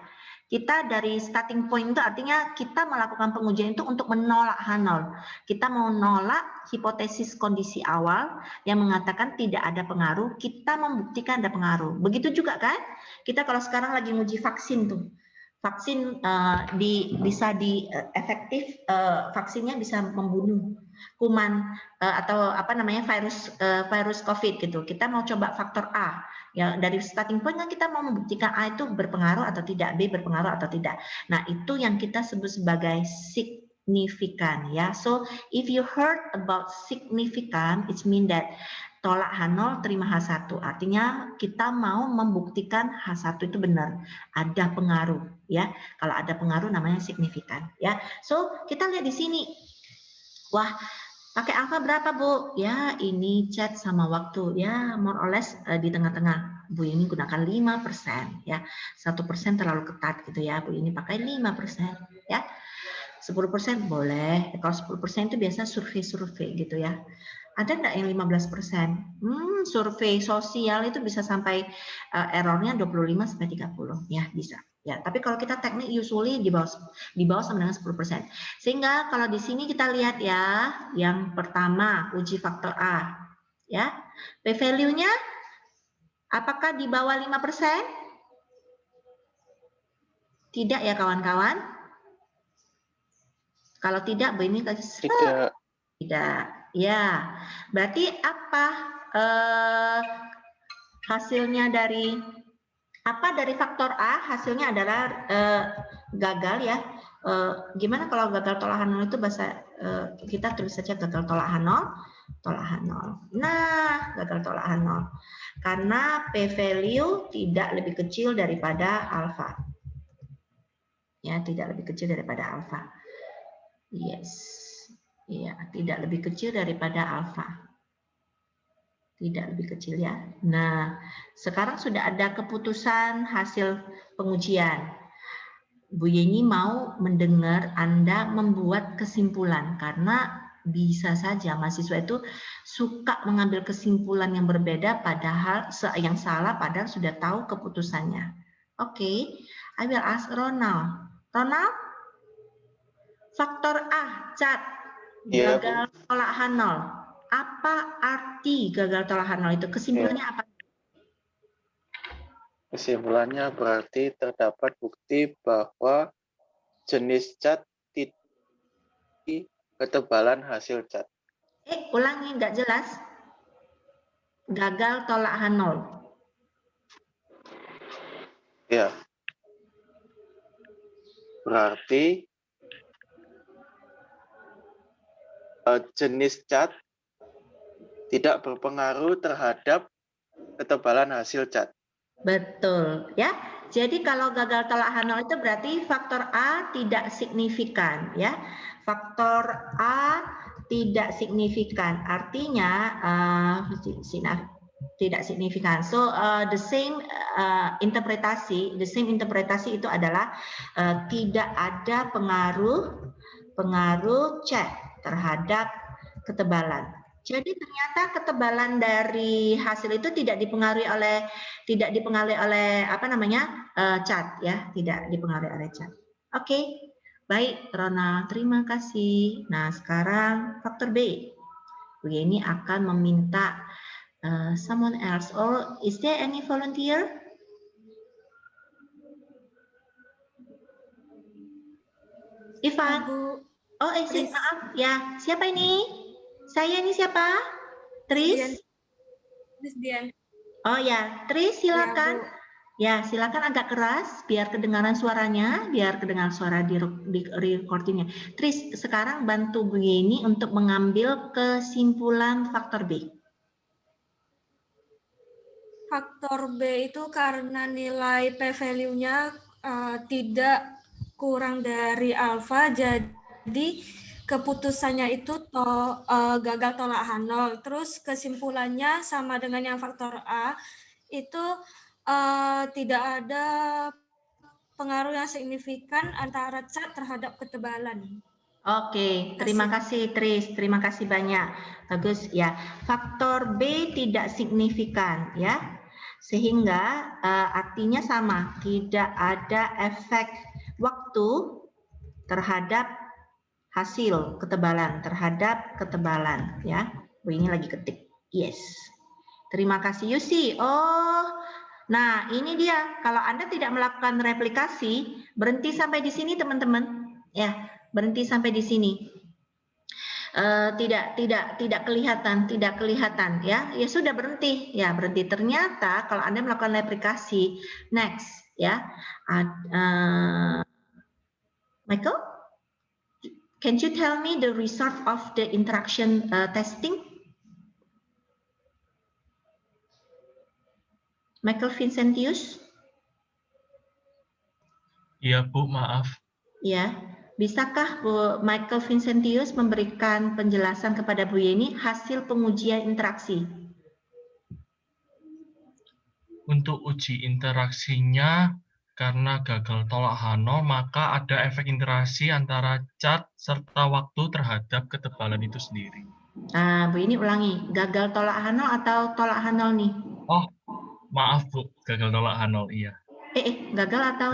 S1: Kita dari starting point itu artinya kita melakukan pengujian itu untuk menolak H0. Kita mau nolak hipotesis kondisi awal yang mengatakan tidak ada pengaruh, kita membuktikan ada pengaruh. Begitu juga kan? Kita kalau sekarang lagi nguji vaksin tuh. vaksin efektif, vaksinnya bisa membunuh kuman atau apa namanya virus COVID gitu. Kita mau coba faktor A. Ya, dari starting point kan kita mau membuktikan A itu berpengaruh atau tidak, B berpengaruh atau tidak. Nah, itu yang kita sebut sebagai signifikan ya. So, if you heard about signifikan, it mean that tolak H0 terima H1. Artinya kita mau membuktikan H1 itu benar, ada pengaruh ya. Kalau ada pengaruh namanya signifikan ya. So, kita lihat di sini. Wah, pakai alfa berapa, Bu? Ya, ini chat sama waktu. Ya, more or less di tengah-tengah. Bu ini gunakan 5% ya. 1% terlalu ketat gitu ya. Bu ini pakai 5% ya. 10% boleh. Kalau 10% itu biasa survei-survei gitu ya. Ada nggak yang 15%? Survei sosial itu bisa sampai errornya 25 sampai 30 ya, bisa. Ya, tapi kalau kita teknik usually di bawah sama dengan 10%. Sehingga kalau di sini kita lihat ya, yang pertama uji faktor A, ya. P-value-nya apakah di bawah 5%? Tidak ya kawan-kawan? Kalau tidak, ini tidak. Ya, berarti apa hasilnya dari faktor A? Hasilnya adalah gagal ya. Gimana kalau gagal tolak H0 itu bahasa kita tulis saja gagal tolak H0, tolak H0. Nah, gagal tolak H0 karena p-value tidak lebih kecil daripada alfa. Ya, tidak lebih kecil daripada alfa. Yes. Iya, tidak lebih kecil daripada alfa. Tidak lebih kecil ya. Nah, sekarang sudah ada keputusan hasil pengujian. Bu Yeni mau mendengar Anda membuat kesimpulan karena bisa saja mahasiswa itu suka mengambil kesimpulan yang berbeda padahal yang salah padahal sudah tahu keputusannya. Oke, I will ask Ronald. Ronald? Faktor A, cat. Gagal tolak H0. Apa arti gagal tolak H0 itu? Kesimpulannya apa?
S9: Kesimpulannya berarti terdapat bukti bahwa jenis cat tidak ketebalan hasil cat.
S1: Ulangi, nggak jelas. Gagal tolak H0.
S9: Ya. Berarti jenis cat tidak berpengaruh terhadap ketebalan hasil cat.
S1: Betul, ya. Jadi kalau gagal tolak H0 itu berarti faktor A tidak signifikan, ya. Faktor A tidak signifikan, artinya tidak signifikan. So the same interpretasi itu adalah tidak ada pengaruh cat terhadap ketebalan. Jadi ternyata ketebalan dari hasil itu tidak dipengaruhi oleh apa namanya cat ya, tidak dipengaruhi oleh cat. Oke, baik Rona, terima kasih. Nah sekarang faktor B, Bu Yeni akan meminta someone else. Or is there any volunteer? Ivan. Oh, maaf ya. Siapa ini? Saya ini siapa? Tris?
S10: Tris Dian.
S1: Oh ya, Tris silakan. Ya, silakan agak keras biar kedengaran suaranya, biar kedengaran suara di recordingnya. Tris, sekarang bantu Bu Yeni untuk mengambil kesimpulan faktor B.
S10: Faktor B itu karena nilai p-value-nya tidak kurang dari alfa, jadi keputusannya itu gagal tolak H0. Terus kesimpulannya sama dengan yang faktor A, itu tidak ada pengaruh yang signifikan antara cat terhadap ketebalan.
S1: Oke, terima kasih Tris, terima kasih banyak. Bagus ya. Faktor B tidak signifikan ya. Sehingga artinya sama, tidak ada efek waktu terhadap hasil ketebalan ya. Bu ini lagi ketik. Yes. Terima kasih Yusi. Oh, Nah, ini dia. Kalau Anda tidak melakukan replikasi, berhenti sampai di sini, teman-teman. Ya, berhenti sampai di sini. Tidak kelihatan, ya. Ya sudah berhenti, ya berhenti. Ternyata kalau Anda melakukan replikasi, next, ya. Michael, can you tell me the result of the interaction testing? Michael Vincentius?
S11: Iya, Bu, maaf.
S1: Ya, bisakah Bu Michael Vincentius memberikan penjelasan kepada Bu Yeni hasil pengujian interaksi?
S11: Untuk uji interaksinya, karena gagal tolak Hanol, maka ada efek interaksi antara cat serta waktu terhadap ketebalan itu sendiri.
S1: Nah, Bu Yeni ulangi, gagal tolak Hanol atau tolak Hanol nih?
S11: Oh, maaf Bu, gagal tolak Hanol, iya.
S1: Gagal atau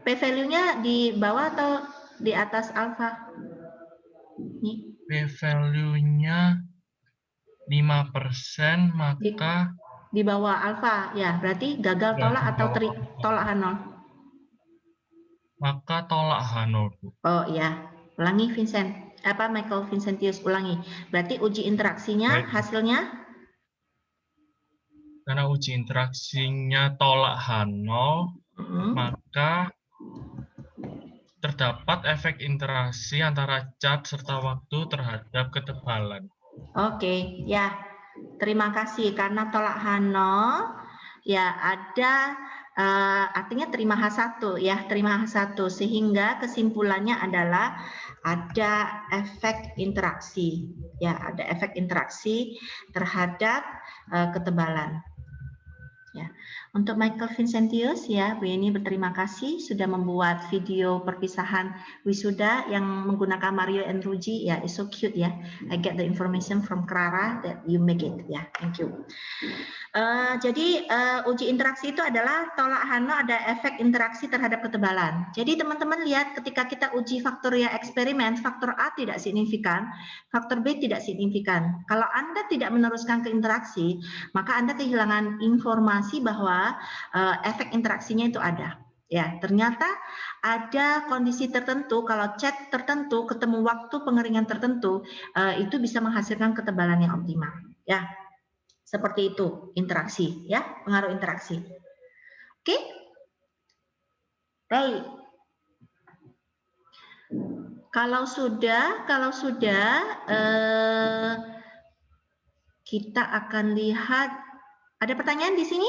S1: p-value-nya di bawah atau di atas alfa? Nih.
S11: P-value-nya 5%, maka
S1: di bawah alfa, ya berarti gagal tolak atau tolak Hanol?
S11: Maka tolak Hanol, Bu.
S1: Oh iya, ulangi Vincent. Michael Vincentius, ulangi. Berarti uji interaksinya hasilnya?
S11: Karena uji interaksinya tolak Hanol, maka terdapat efek interaksi antara cat serta waktu terhadap ketebalan. Oke,
S1: ya. Terima kasih. Karena tolak Hanol, ya ada artinya terima H1, ya, terima H1. Sehingga kesimpulannya adalah ada efek interaksi. Ya, ada efek interaksi terhadap ketebalan. Ya. Untuk Michael Vincentius, ya, Bu Yeni berterima kasih sudah membuat video perpisahan wisuda yang menggunakan Mario and Ruji. Ya, it's so cute, ya. I get the information from Clara that you make it. Ya, thank you. Jadi uji interaksi itu adalah tolak Hanol ada efek interaksi terhadap ketebalan. Jadi teman-teman lihat ketika kita uji faktorial eksperimen, faktor A tidak signifikan, faktor B tidak signifikan. Kalau Anda tidak meneruskan ke interaksi, maka Anda kehilangan informasi bahwa efek interaksinya itu ada. Ya, ternyata ada kondisi tertentu, kalau cat tertentu ketemu waktu pengeringan tertentu, itu bisa menghasilkan ketebalan yang optimal. Ya, seperti itu interaksi, ya, pengaruh interaksi. Oke, baik. Kalau sudah, kita akan lihat. Ada pertanyaan di sini?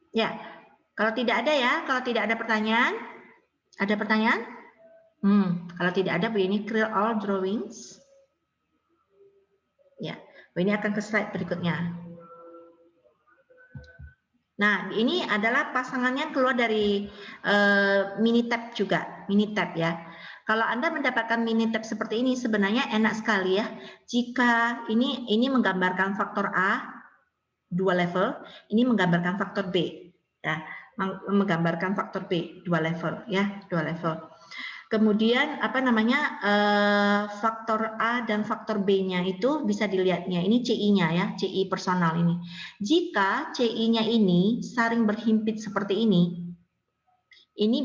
S1: Ya, kalau tidak ada ya, kalau tidak ada pertanyaan, ada pertanyaan? Kalau tidak ada, Bu ini clear all drawings. Ya, Bu ini akan ke slide berikutnya. Nah, ini adalah pasangannya keluar dari Minitab juga, Minitab ya. Kalau Anda mendapatkan Minitab seperti ini, sebenarnya enak sekali ya. Jika ini menggambarkan faktor A, 2 level, ini menggambarkan faktor B, ya, menggambarkan faktor B 2 level, ya, 2 level. Kemudian faktor A dan faktor B-nya itu bisa dilihatnya. Ini CI-nya ya, CI personal ini. Jika CI-nya ini saling berhimpit seperti ini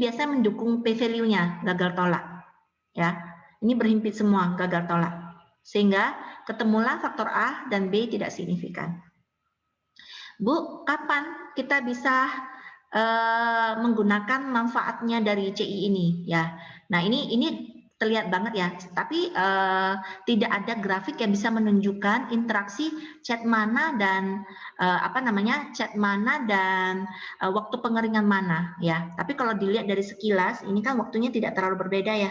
S1: biasanya mendukung P-value-nya gagal tolak, ya. Ini berhimpit semua gagal tolak, sehingga ketemulah faktor A dan B tidak signifikan. Bu, kapan kita bisa menggunakan manfaatnya dari CI ini ya? Nah, ini terlihat banget ya, tapi tidak ada grafik yang bisa menunjukkan interaksi cat mana dan waktu pengeringan mana ya. Tapi kalau dilihat dari sekilas, ini kan waktunya tidak terlalu berbeda ya.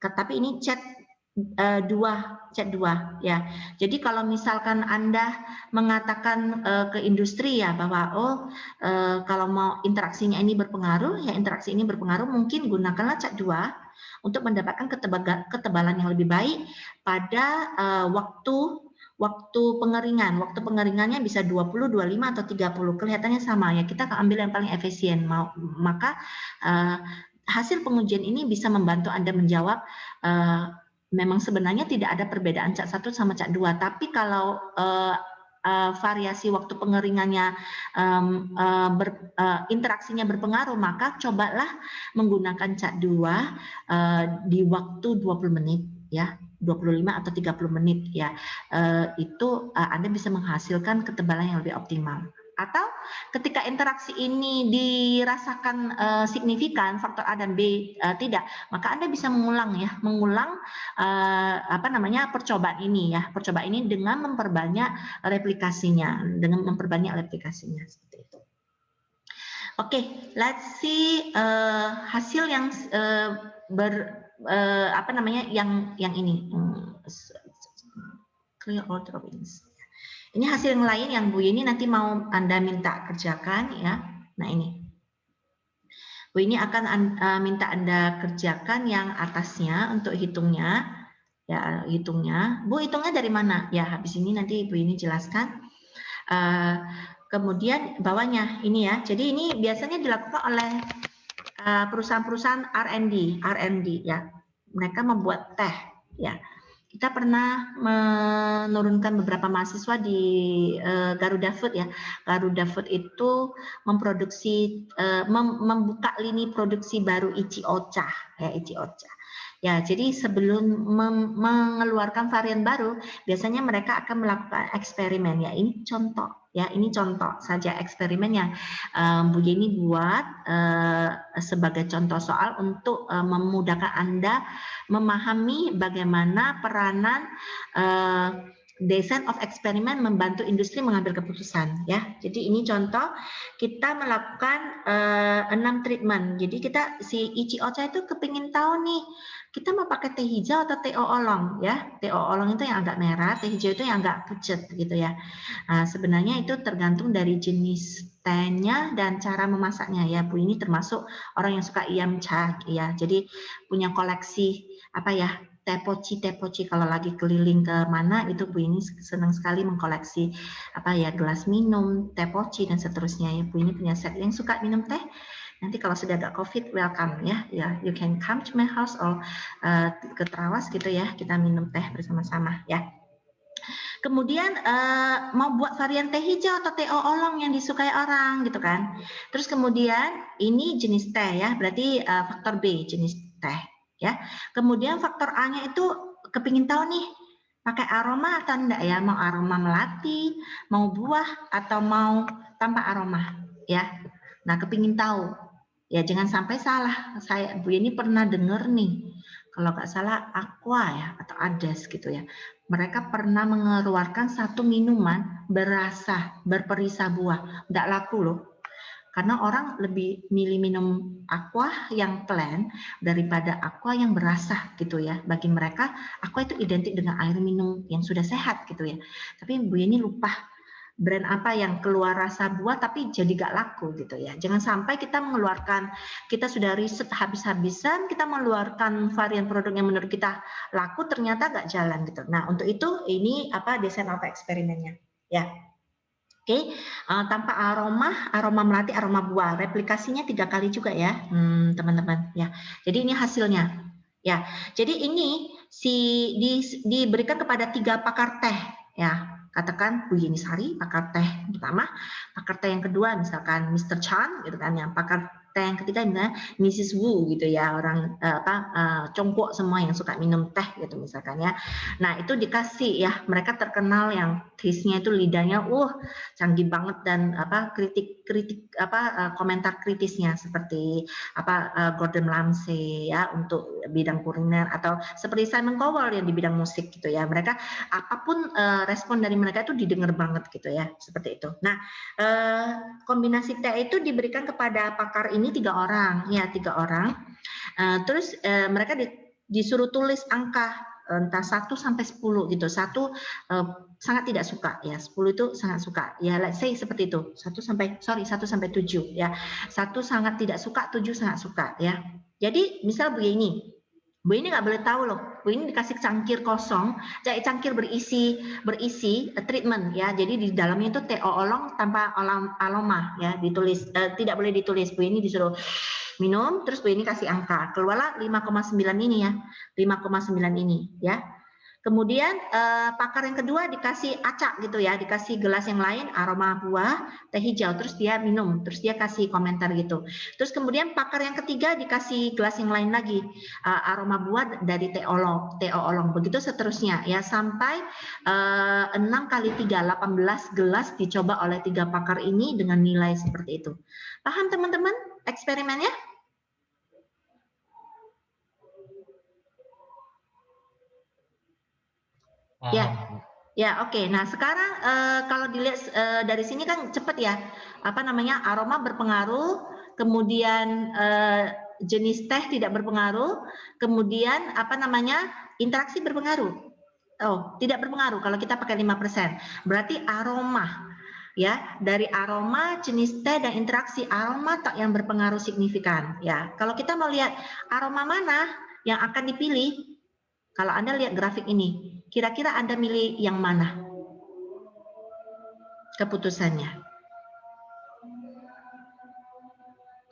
S1: Tapi ini cat 2 ya. Jadi kalau misalkan Anda mengatakan ke industri ya bahwa kalau mau interaksinya ini berpengaruh, ya interaksi ini berpengaruh, mungkin gunakanlah cat 2 untuk mendapatkan ketebalan yang lebih baik pada waktu pengeringan. Waktu pengeringannya bisa 20, 25 atau 30. Kelihatannya sama ya. Kita akan ambil yang paling efisien. Maka hasil pengujian ini bisa membantu Anda menjawab memang sebenarnya tidak ada perbedaan cat 1 sama cat 2, tapi kalau variasi waktu pengeringannya interaksinya berpengaruh, maka cobalah menggunakan cat 2 di waktu 20 menit ya, 25 atau 30 menit ya. Itu Anda bisa menghasilkan ketebalan yang lebih optimal. Atau ketika interaksi ini dirasakan signifikan, faktor A dan B tidak, maka Anda bisa mengulang percobaan ini dengan memperbanyak replikasinya, seperti itu. Oke, let's see hasil yang yang ini clear all drawings. Ini hasil yang lain yang Bu Yeni nanti mau Anda minta kerjakan ya. Nah ini, Bu Yeni akan minta Anda kerjakan yang atasnya untuk hitungnya. Ya hitungnya, Bu hitungnya dari mana? Ya habis ini nanti Bu Yeni jelaskan. Kemudian bawahnya ini ya. Jadi ini biasanya dilakukan oleh perusahaan-perusahaan R&D ya. Mereka membuat teh ya. Kita pernah menurunkan beberapa mahasiswa di Garuda Food ya. Garuda Food itu memproduksi membuka lini produksi baru Ichi Ocha ya, Ichi Ocha. Ya, jadi sebelum mengeluarkan varian baru, biasanya mereka akan melakukan eksperimen ya. Ini contoh ya, ini contoh saja eksperimen yang Bu Yeni buat sebagai contoh soal untuk memudahkan Anda memahami bagaimana peranan design of eksperimen membantu industri mengambil keputusan ya. Jadi ini contoh kita melakukan 6 treatment. Jadi kita si Ichi Ocha itu kepingin tahu nih, kita mau pakai teh hijau atau teh oolong ya. Teh oolong itu yang agak merah, teh hijau itu yang agak pucat gitu ya. Nah, sebenarnya itu tergantung dari jenis tehnya dan cara memasaknya ya. Bu ini termasuk orang yang suka iyam cha ya. Jadi punya koleksi apa ya? Teh poci kalau lagi keliling ke mana itu Bu ini senang sekali mengkoleksi apa ya, gelas minum, teh poci dan seterusnya ya. Bu ini punya set yang suka minum teh. Nanti kalau sudah agak COVID, welcome ya. Ya, you can come to my house or ke Trawas gitu ya. Kita minum teh bersama-sama ya. Kemudian mau buat varian teh hijau atau teh oolong yang disukai orang gitu kan. Terus kemudian ini jenis teh ya, berarti faktor B jenis teh ya. Kemudian faktor A-nya itu kepingin tahu nih pakai aroma atau enggak ya, mau aroma melati, mau buah atau mau tanpa aroma ya. Nah, kepingin tahu. Ya jangan sampai salah. Saya Bu ini pernah dengar nih, kalau nggak salah Aqua ya atau Ades gitu ya. Mereka pernah mengeluarkan satu minuman berasa berperisa buah, nggak laku loh. Karena orang lebih milih minum Aqua yang plain daripada Aqua yang berasa gitu ya. Bagi mereka Aqua itu identik dengan air minum yang sudah sehat gitu ya. Tapi Bu ini lupa brand apa yang keluar rasa buah tapi jadi gak laku gitu ya. Jangan sampai kita mengeluarkan, kita sudah riset habis-habisan, kita mengeluarkan varian produk yang menurut kita laku ternyata gak jalan gitu. Nah untuk itu ini apa desain apa eksperimennya ya. Oke, tanpa aroma melati, aroma buah, replikasinya 3 kali juga ya teman-teman ya. Jadi ini hasilnya ya. Jadi ini diberikan kepada 3 pakar teh ya. Katakan Bu Yeni Sari, pakar teh pertama, pakar teh yang kedua misalkan Mr. Chan gitu kan, yang pakar teh yang ketiga misalnya Mrs. Wu gitu ya, orang congkok semua yang suka minum teh gitu misalkan ya. Nah itu dikasih ya, mereka terkenal yang taste-nya itu lidahnya canggih banget dan kritik komentar kritisnya seperti Gordon Ramsay ya untuk bidang kuliner, atau seperti Simon Cowell yang di bidang musik gitu ya. Mereka apapun respon dari mereka itu didengar banget gitu ya, seperti itu. Nah kombinasi teh itu diberikan kepada pakar ini 3 orang ya, 3 orang. Terus mereka disuruh tulis angka entah 1 sampai 10 gitu. 1 sangat tidak suka ya, 10 itu sangat suka ya, let's say seperti itu. 1 sampai 7 ya. 1 sangat tidak suka, 7 sangat suka ya. Jadi misal Bu ini nggak boleh tahu loh Bu ini dikasih cangkir kosong, cangkir berisi treatment ya. Jadi di dalamnya itu TO olong tanpa aroma ya, ditulis tidak boleh ditulis. Bu ini disuruh minum, terus Bu ini kasih angka. Keluarlah 5,9 ini ya. 5,9 ini ya. Kemudian pakar yang kedua dikasih acak gitu ya, dikasih gelas yang lain aroma buah, teh hijau, terus dia minum, terus dia kasih komentar gitu. Terus kemudian pakar yang ketiga dikasih gelas yang lain lagi, aroma buah dari TO olong, begitu seterusnya ya sampai 6 kali 3, 18 gelas dicoba oleh 3 pakar ini dengan nilai seperti itu. Paham teman-teman eksperimennya? Ya, oke. Nah, sekarang kalau dilihat dari sini kan cepat ya. Apa namanya? Aroma berpengaruh, kemudian jenis teh tidak berpengaruh, kemudian apa namanya? Interaksi berpengaruh. Oh, tidak berpengaruh kalau kita pakai 5%. Berarti aroma ya, dari aroma, jenis teh dan interaksi aroma tak yang berpengaruh signifikan ya. Kalau kita mau lihat aroma mana yang akan dipilih, kalau Anda lihat grafik ini, kira-kira Anda milih yang mana keputusannya?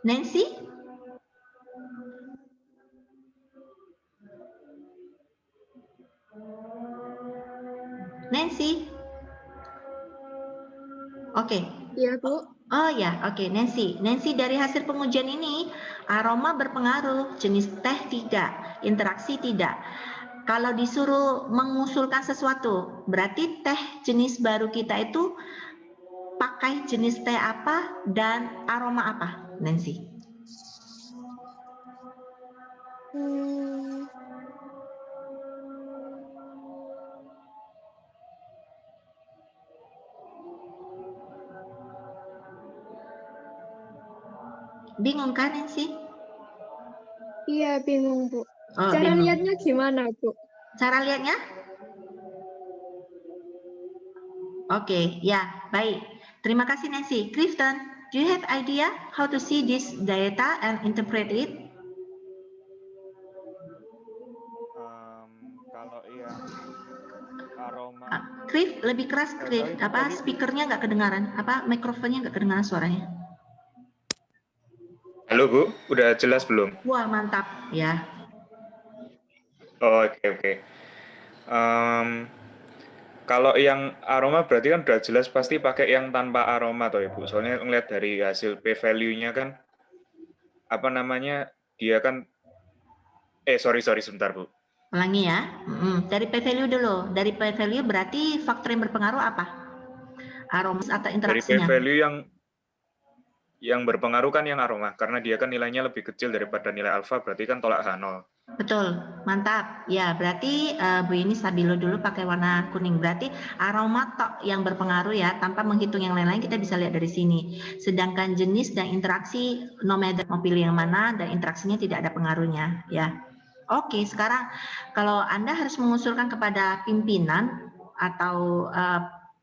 S1: Nancy? Nancy? Oke.
S8: Iya, Bu.
S1: Oh ya, oke. Nancy. Nancy, dari hasil pengujian ini, aroma berpengaruh, jenis teh tidak, interaksi tidak. Kalau disuruh mengusulkan sesuatu, berarti teh jenis baru kita itu pakai jenis teh apa dan aroma apa, Nancy? Bingung kan, Nancy?
S12: Iya, bingung, Bu.
S1: Oh,
S12: Cara
S1: bingung.
S12: lihatnya gimana, Bu?
S1: Cara lihatnya? Oke, ya, baik. Terima kasih, Nancy. Clifton, do you have idea how to see this data and interpret it?
S13: Kalau yang aroma.
S1: Cliff, lebih keras, Cliff. Apa speakernya nggak kedengaran? Apa mikrofonnya nggak kedengaran suaranya?
S13: Halo Bu, udah jelas belum?
S1: Wah, mantap ya.
S13: Oh, oke. Kalau yang aroma berarti kan udah jelas pasti pakai yang tanpa aroma toh ya Bu. Soalnya ngeliat dari hasil p-value-nya kan apa namanya? Dia kan sorry sebentar Bu.
S1: Ulangi ya. Dari p-value dulu. Dari p-value berarti faktor yang berpengaruh apa? Aroma atau interaksinya?
S13: Dari p-value yang berpengaruh kan yang aroma karena dia kan nilainya lebih kecil daripada nilai alfa, berarti kan tolak H0.
S1: Betul, mantap. Ya, berarti Bu ini stabilo dulu pakai warna kuning. Berarti aroma tok yang berpengaruh ya, tanpa menghitung yang lain-lain kita bisa lihat dari sini. Sedangkan jenis dan interaksi no matter mau pilih yang mana dan interaksinya tidak ada pengaruhnya ya. Oke, sekarang kalau Anda harus mengusulkan kepada pimpinan atau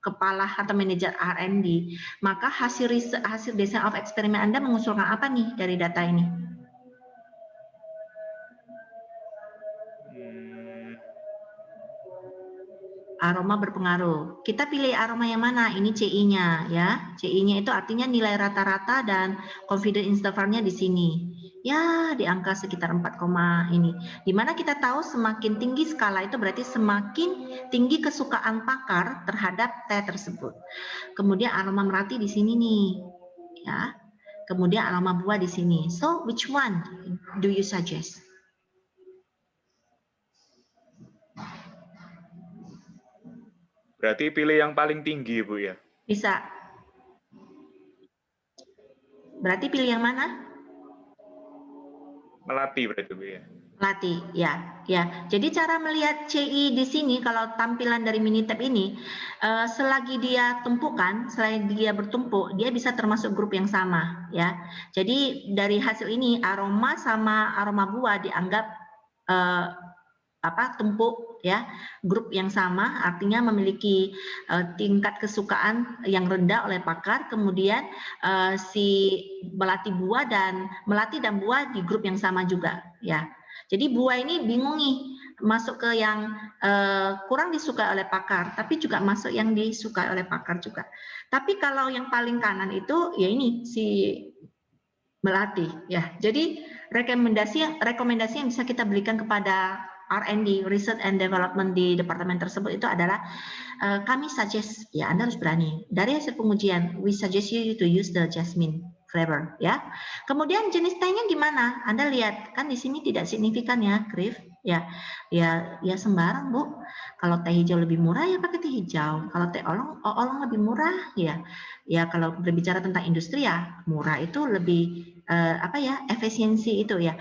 S1: kepala atau manajer R&D, maka hasil design of eksperimen Anda mengusulkan apa nih dari data ini? Aroma berpengaruh. Kita pilih aroma yang mana? Ini CI-nya ya. CI-nya itu artinya nilai rata-rata dan confidence interval-nya di sini. Ya, di angka sekitar 4, ini. Dimana kita tahu semakin tinggi skala itu berarti semakin tinggi kesukaan pakar terhadap teh tersebut. Kemudian aroma melati di sini nih. Ya. Kemudian aroma buah di sini. So, which one do you suggest?
S13: Berarti pilih yang paling tinggi, Bu ya?
S1: Bisa. Berarti pilih yang mana?
S13: Melati berarti, Bu ya?
S1: Melati, ya. Jadi cara melihat CI di sini, kalau tampilan dari Minitab ini, selagi dia tumpukan, selagi dia bertumpuk, dia bisa termasuk grup yang sama, ya. Jadi dari hasil ini, aroma sama aroma buah dianggap tumpuk ya, grup yang sama, artinya memiliki tingkat kesukaan yang rendah oleh pakar. Kemudian si melati dan buah di grup yang sama juga ya. Jadi buah ini bingung nih, masuk ke yang kurang disukai oleh pakar, tapi juga masuk yang disukai oleh pakar juga. Tapi kalau yang paling kanan itu ya ini si Melati ya. Jadi rekomendasi yang bisa kita berikan kepada R&D, Research and Development di departemen tersebut itu adalah kami suggest, ya Anda harus berani. Dari hasil pengujian, we suggest you to use the jasmine flavor, ya. Kemudian jenis tehnya gimana? Anda lihat, kan di sini tidak signifikan ya, Griff. Ya sembarang Bu. Kalau teh hijau lebih murah ya pakai teh hijau. Kalau teh oolong lebih murah ya kalau berbicara tentang industri ya murah itu lebih efisiensi itu ya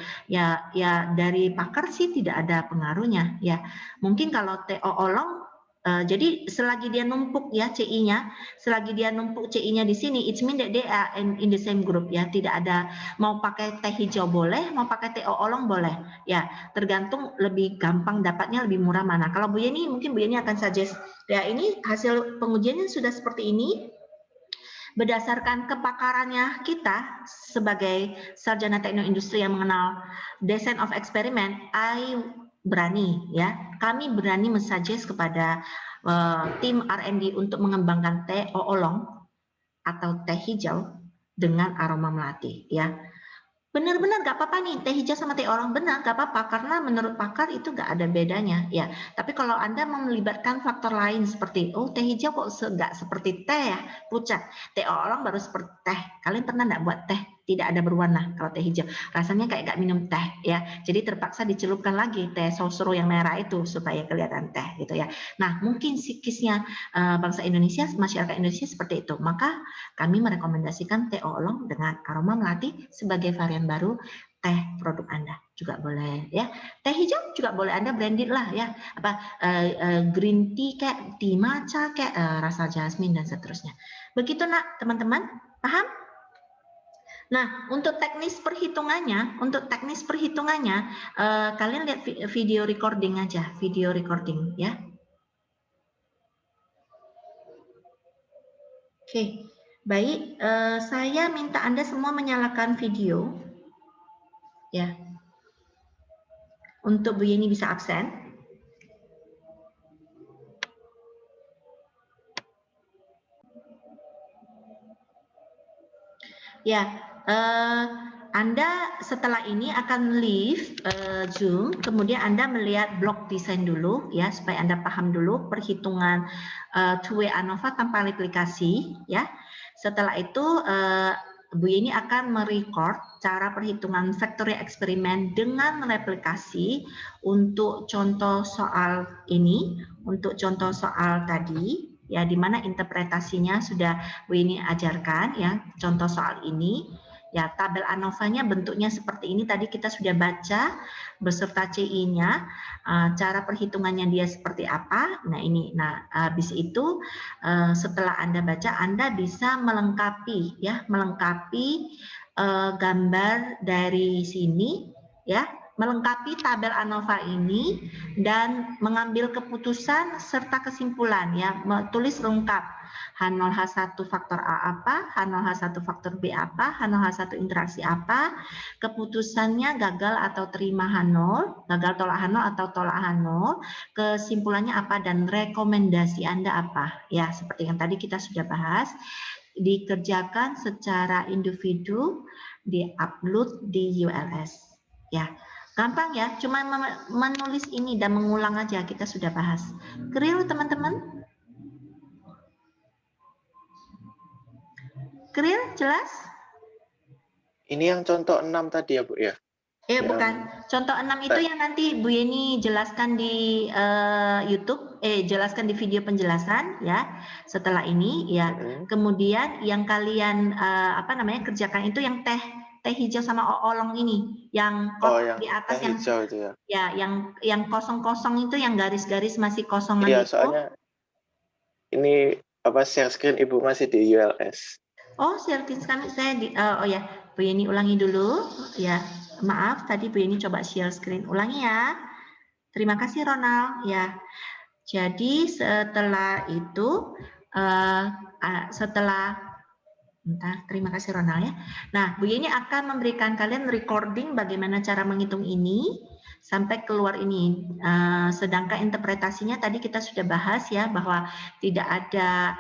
S1: dari pakar sih tidak ada pengaruhnya ya. Mungkin kalau teh oolong jadi selagi dia numpuk ya CI-nya, selagi dia numpuk CI-nya di sini, it means that they are in the same group ya. Tidak ada mau pakai teh hijau boleh, mau pakai teh oolong boleh ya. Tergantung lebih gampang dapatnya, lebih murah mana. Kalau Bu Yeni mungkin Bu Yeni akan suggest ya ini hasil pengujiannya sudah seperti ini. Berdasarkan kepakarannya kita sebagai sarjana teknoindustri yang mengenal design of experiment, kami berani mensuggest kepada tim R&D untuk mengembangkan teh oolong atau teh hijau dengan aroma melati ya. Benar-benar nggak apa-apa nih teh hijau sama teh oolong, benar nggak apa-apa karena menurut pakar itu nggak ada bedanya ya. Tapi kalau Anda mau melibatkan faktor lain seperti teh hijau kok nggak seperti teh ya pucat, teh oolong baru seperti teh. Kalian pernah nggak buat teh tidak ada berwarna kalau teh hijau? Rasanya kayak nggak minum teh ya. Jadi terpaksa dicelupkan lagi teh sosro yang merah itu supaya kelihatan teh gitu ya. Nah mungkin psikisnya bangsa Indonesia, masyarakat Indonesia seperti itu. Maka kami merekomendasikan teh oolong dengan aroma melati sebagai varian baru teh produk Anda juga boleh ya. Teh hijau juga boleh Anda blended lah ya. Green tea kayak tea matcha kayak rasa jasmine dan seterusnya. Begitu nak teman-teman, paham? Nah, untuk teknis perhitungannya, kalian lihat video recording aja, video recording ya. Oke, baik. Saya minta Anda semua menyalakan video, ya. Untuk Bu Yeni bisa absen. Ya. Anda setelah ini akan leave Zoom, kemudian Anda melihat blok desain dulu ya supaya Anda paham dulu perhitungan two-way ANOVA tanpa replikasi ya. Setelah itu Bu Yeni akan merecord cara perhitungan factorial eksperimen dengan replikasi untuk contoh soal ini, untuk contoh soal tadi ya di mana interpretasinya sudah Bu Yeni ajarkan ya, contoh soal ini. Ya, tabel ANOVA-nya bentuknya seperti ini. Tadi kita sudah baca beserta CI-nya, cara perhitungannya dia seperti apa. Nah, ini. Nah, habis itu setelah Anda baca, Anda bisa melengkapi ya, gambar dari sini ya, melengkapi tabel ANOVA ini dan mengambil keputusan serta kesimpulan ya, tulis lengkap. H0H1 faktor A apa, H0H1 faktor B apa, H0H1 interaksi apa, keputusannya gagal atau terima H0, gagal tolak H0 atau tolak H0, kesimpulannya apa dan rekomendasi Anda apa. Ya, seperti yang tadi kita sudah bahas, dikerjakan secara individu, di-upload di ULS. Ya, gampang ya, cuma menulis ini dan mengulang aja, kita sudah bahas. Clear teman-teman? Clear? Jelas?
S9: Ini yang contoh 6 tadi ya Bu ya?
S1: Bukan. Contoh 6 itu yang nanti Bu Yeni jelaskan di YouTube, jelaskan di video penjelasan ya. Setelah ini ya. Kemudian yang kalian kerjakan itu yang teh hijau sama oolong ini, yang di atas yang
S9: hijau itu ya.
S1: Ya, yang kosong-kosong itu, yang garis-garis masih kosongan
S9: iya,
S1: itu.
S9: Soalnya ini share screen Ibu masih di ULS.
S1: Oh, share screen kami saya di Bu Yeni ulangi dulu ya. Maaf, tadi Bu Yeni coba share screen. Ulangi ya. Terima kasih Ronald ya. Jadi setelah itu terima kasih Ronald ya. Nah, Bu Yeni akan memberikan kalian recording bagaimana cara menghitung ini. sampai keluar ini. Sedangkan interpretasinya tadi kita sudah bahas ya, bahwa tidak ada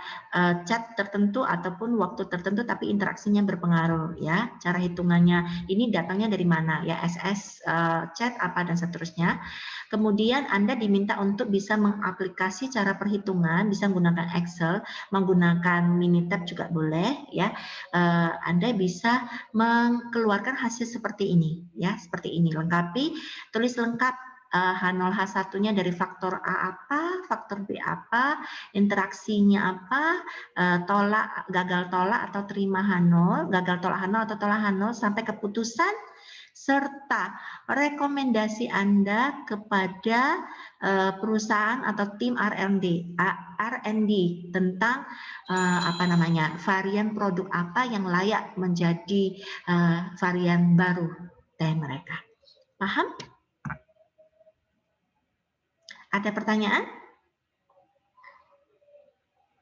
S1: cat tertentu ataupun waktu tertentu, tapi interaksinya berpengaruh ya. Cara hitungannya ini datangnya dari mana ya, SS, cat apa dan seterusnya. Kemudian Anda diminta untuk bisa mengaplikasi cara perhitungan, bisa menggunakan Excel, menggunakan Minitab juga boleh ya. Anda bisa mengeluarkan hasil seperti ini ya, seperti ini. Lengkapi, tulis lengkap H0 H1-nya dari faktor A apa, faktor B apa, interaksinya apa, gagal tolak atau terima H0, gagal tolak H0 atau tolak H0 sampai keputusan, serta rekomendasi Anda kepada perusahaan atau tim R&D tentang varian produk apa yang layak menjadi varian baru dari mereka. Paham? Ada pertanyaan?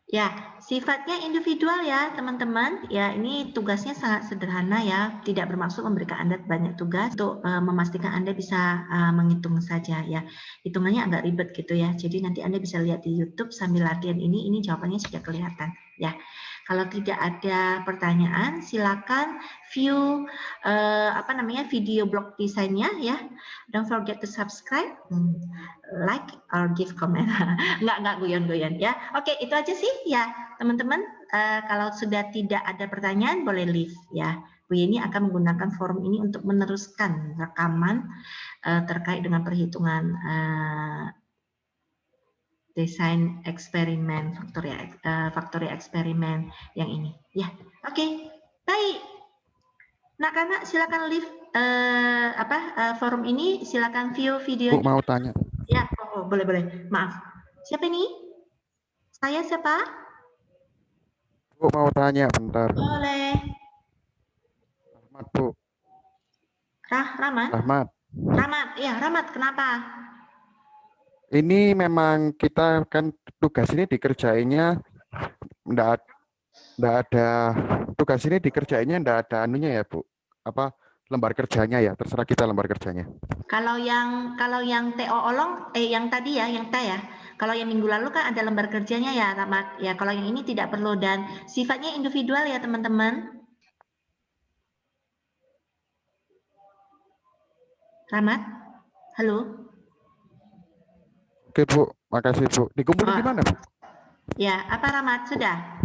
S1: Ya, sifatnya individual ya teman-teman. Ya, ini tugasnya sangat sederhana ya. Tidak bermaksud memberikan Anda banyak tugas untuk memastikan Anda bisa menghitung saja ya. Hitungannya agak ribet gitu ya. Jadi nanti Anda bisa lihat di YouTube sambil latihan ini jawabannya sudah kelihatan ya. Kalau tidak ada pertanyaan, silakan view video blog desainnya ya. Don't forget to subscribe, like, or give comment. Nggak guyon-guyon ya. Oke, itu aja sih ya teman-teman. Kalau sudah tidak ada pertanyaan, boleh leave ya. Bu Yeni akan menggunakan forum ini untuk meneruskan rekaman terkait dengan perhitungan desain eksperimen faktorial eksperimen yang ini ya. Oke, baik. Nak silakan leave forum ini, silakan view video.
S14: Bu mau tanya.
S1: Ya, boleh. Maaf. Siapa ini? Saya siapa?
S14: Bu mau tanya bentar.
S1: Boleh.
S14: Rahmat, Bu.
S1: Rahmat? Rahmat, ya Rahmat, kenapa?
S14: Ini memang kita kan tugas ini dikerjainnya enggak ada tugas ini dikerjainnya enggak ada anunya ya, Bu. Apa lembar kerjanya ya, terserah kita lembar kerjanya.
S1: Kalau yang TO Olong yang tadi ya, yang T ya. Kalau yang minggu lalu kan ada lembar kerjanya ya, Rahmat. Ya, kalau yang ini tidak perlu dan sifatnya individual ya, teman-teman. Rahmat? Halo?
S14: Oke, Bu. Makasih, Bu. Dikumpulin di mana, Bu?
S1: Ya, apa Rahmat? Sudah?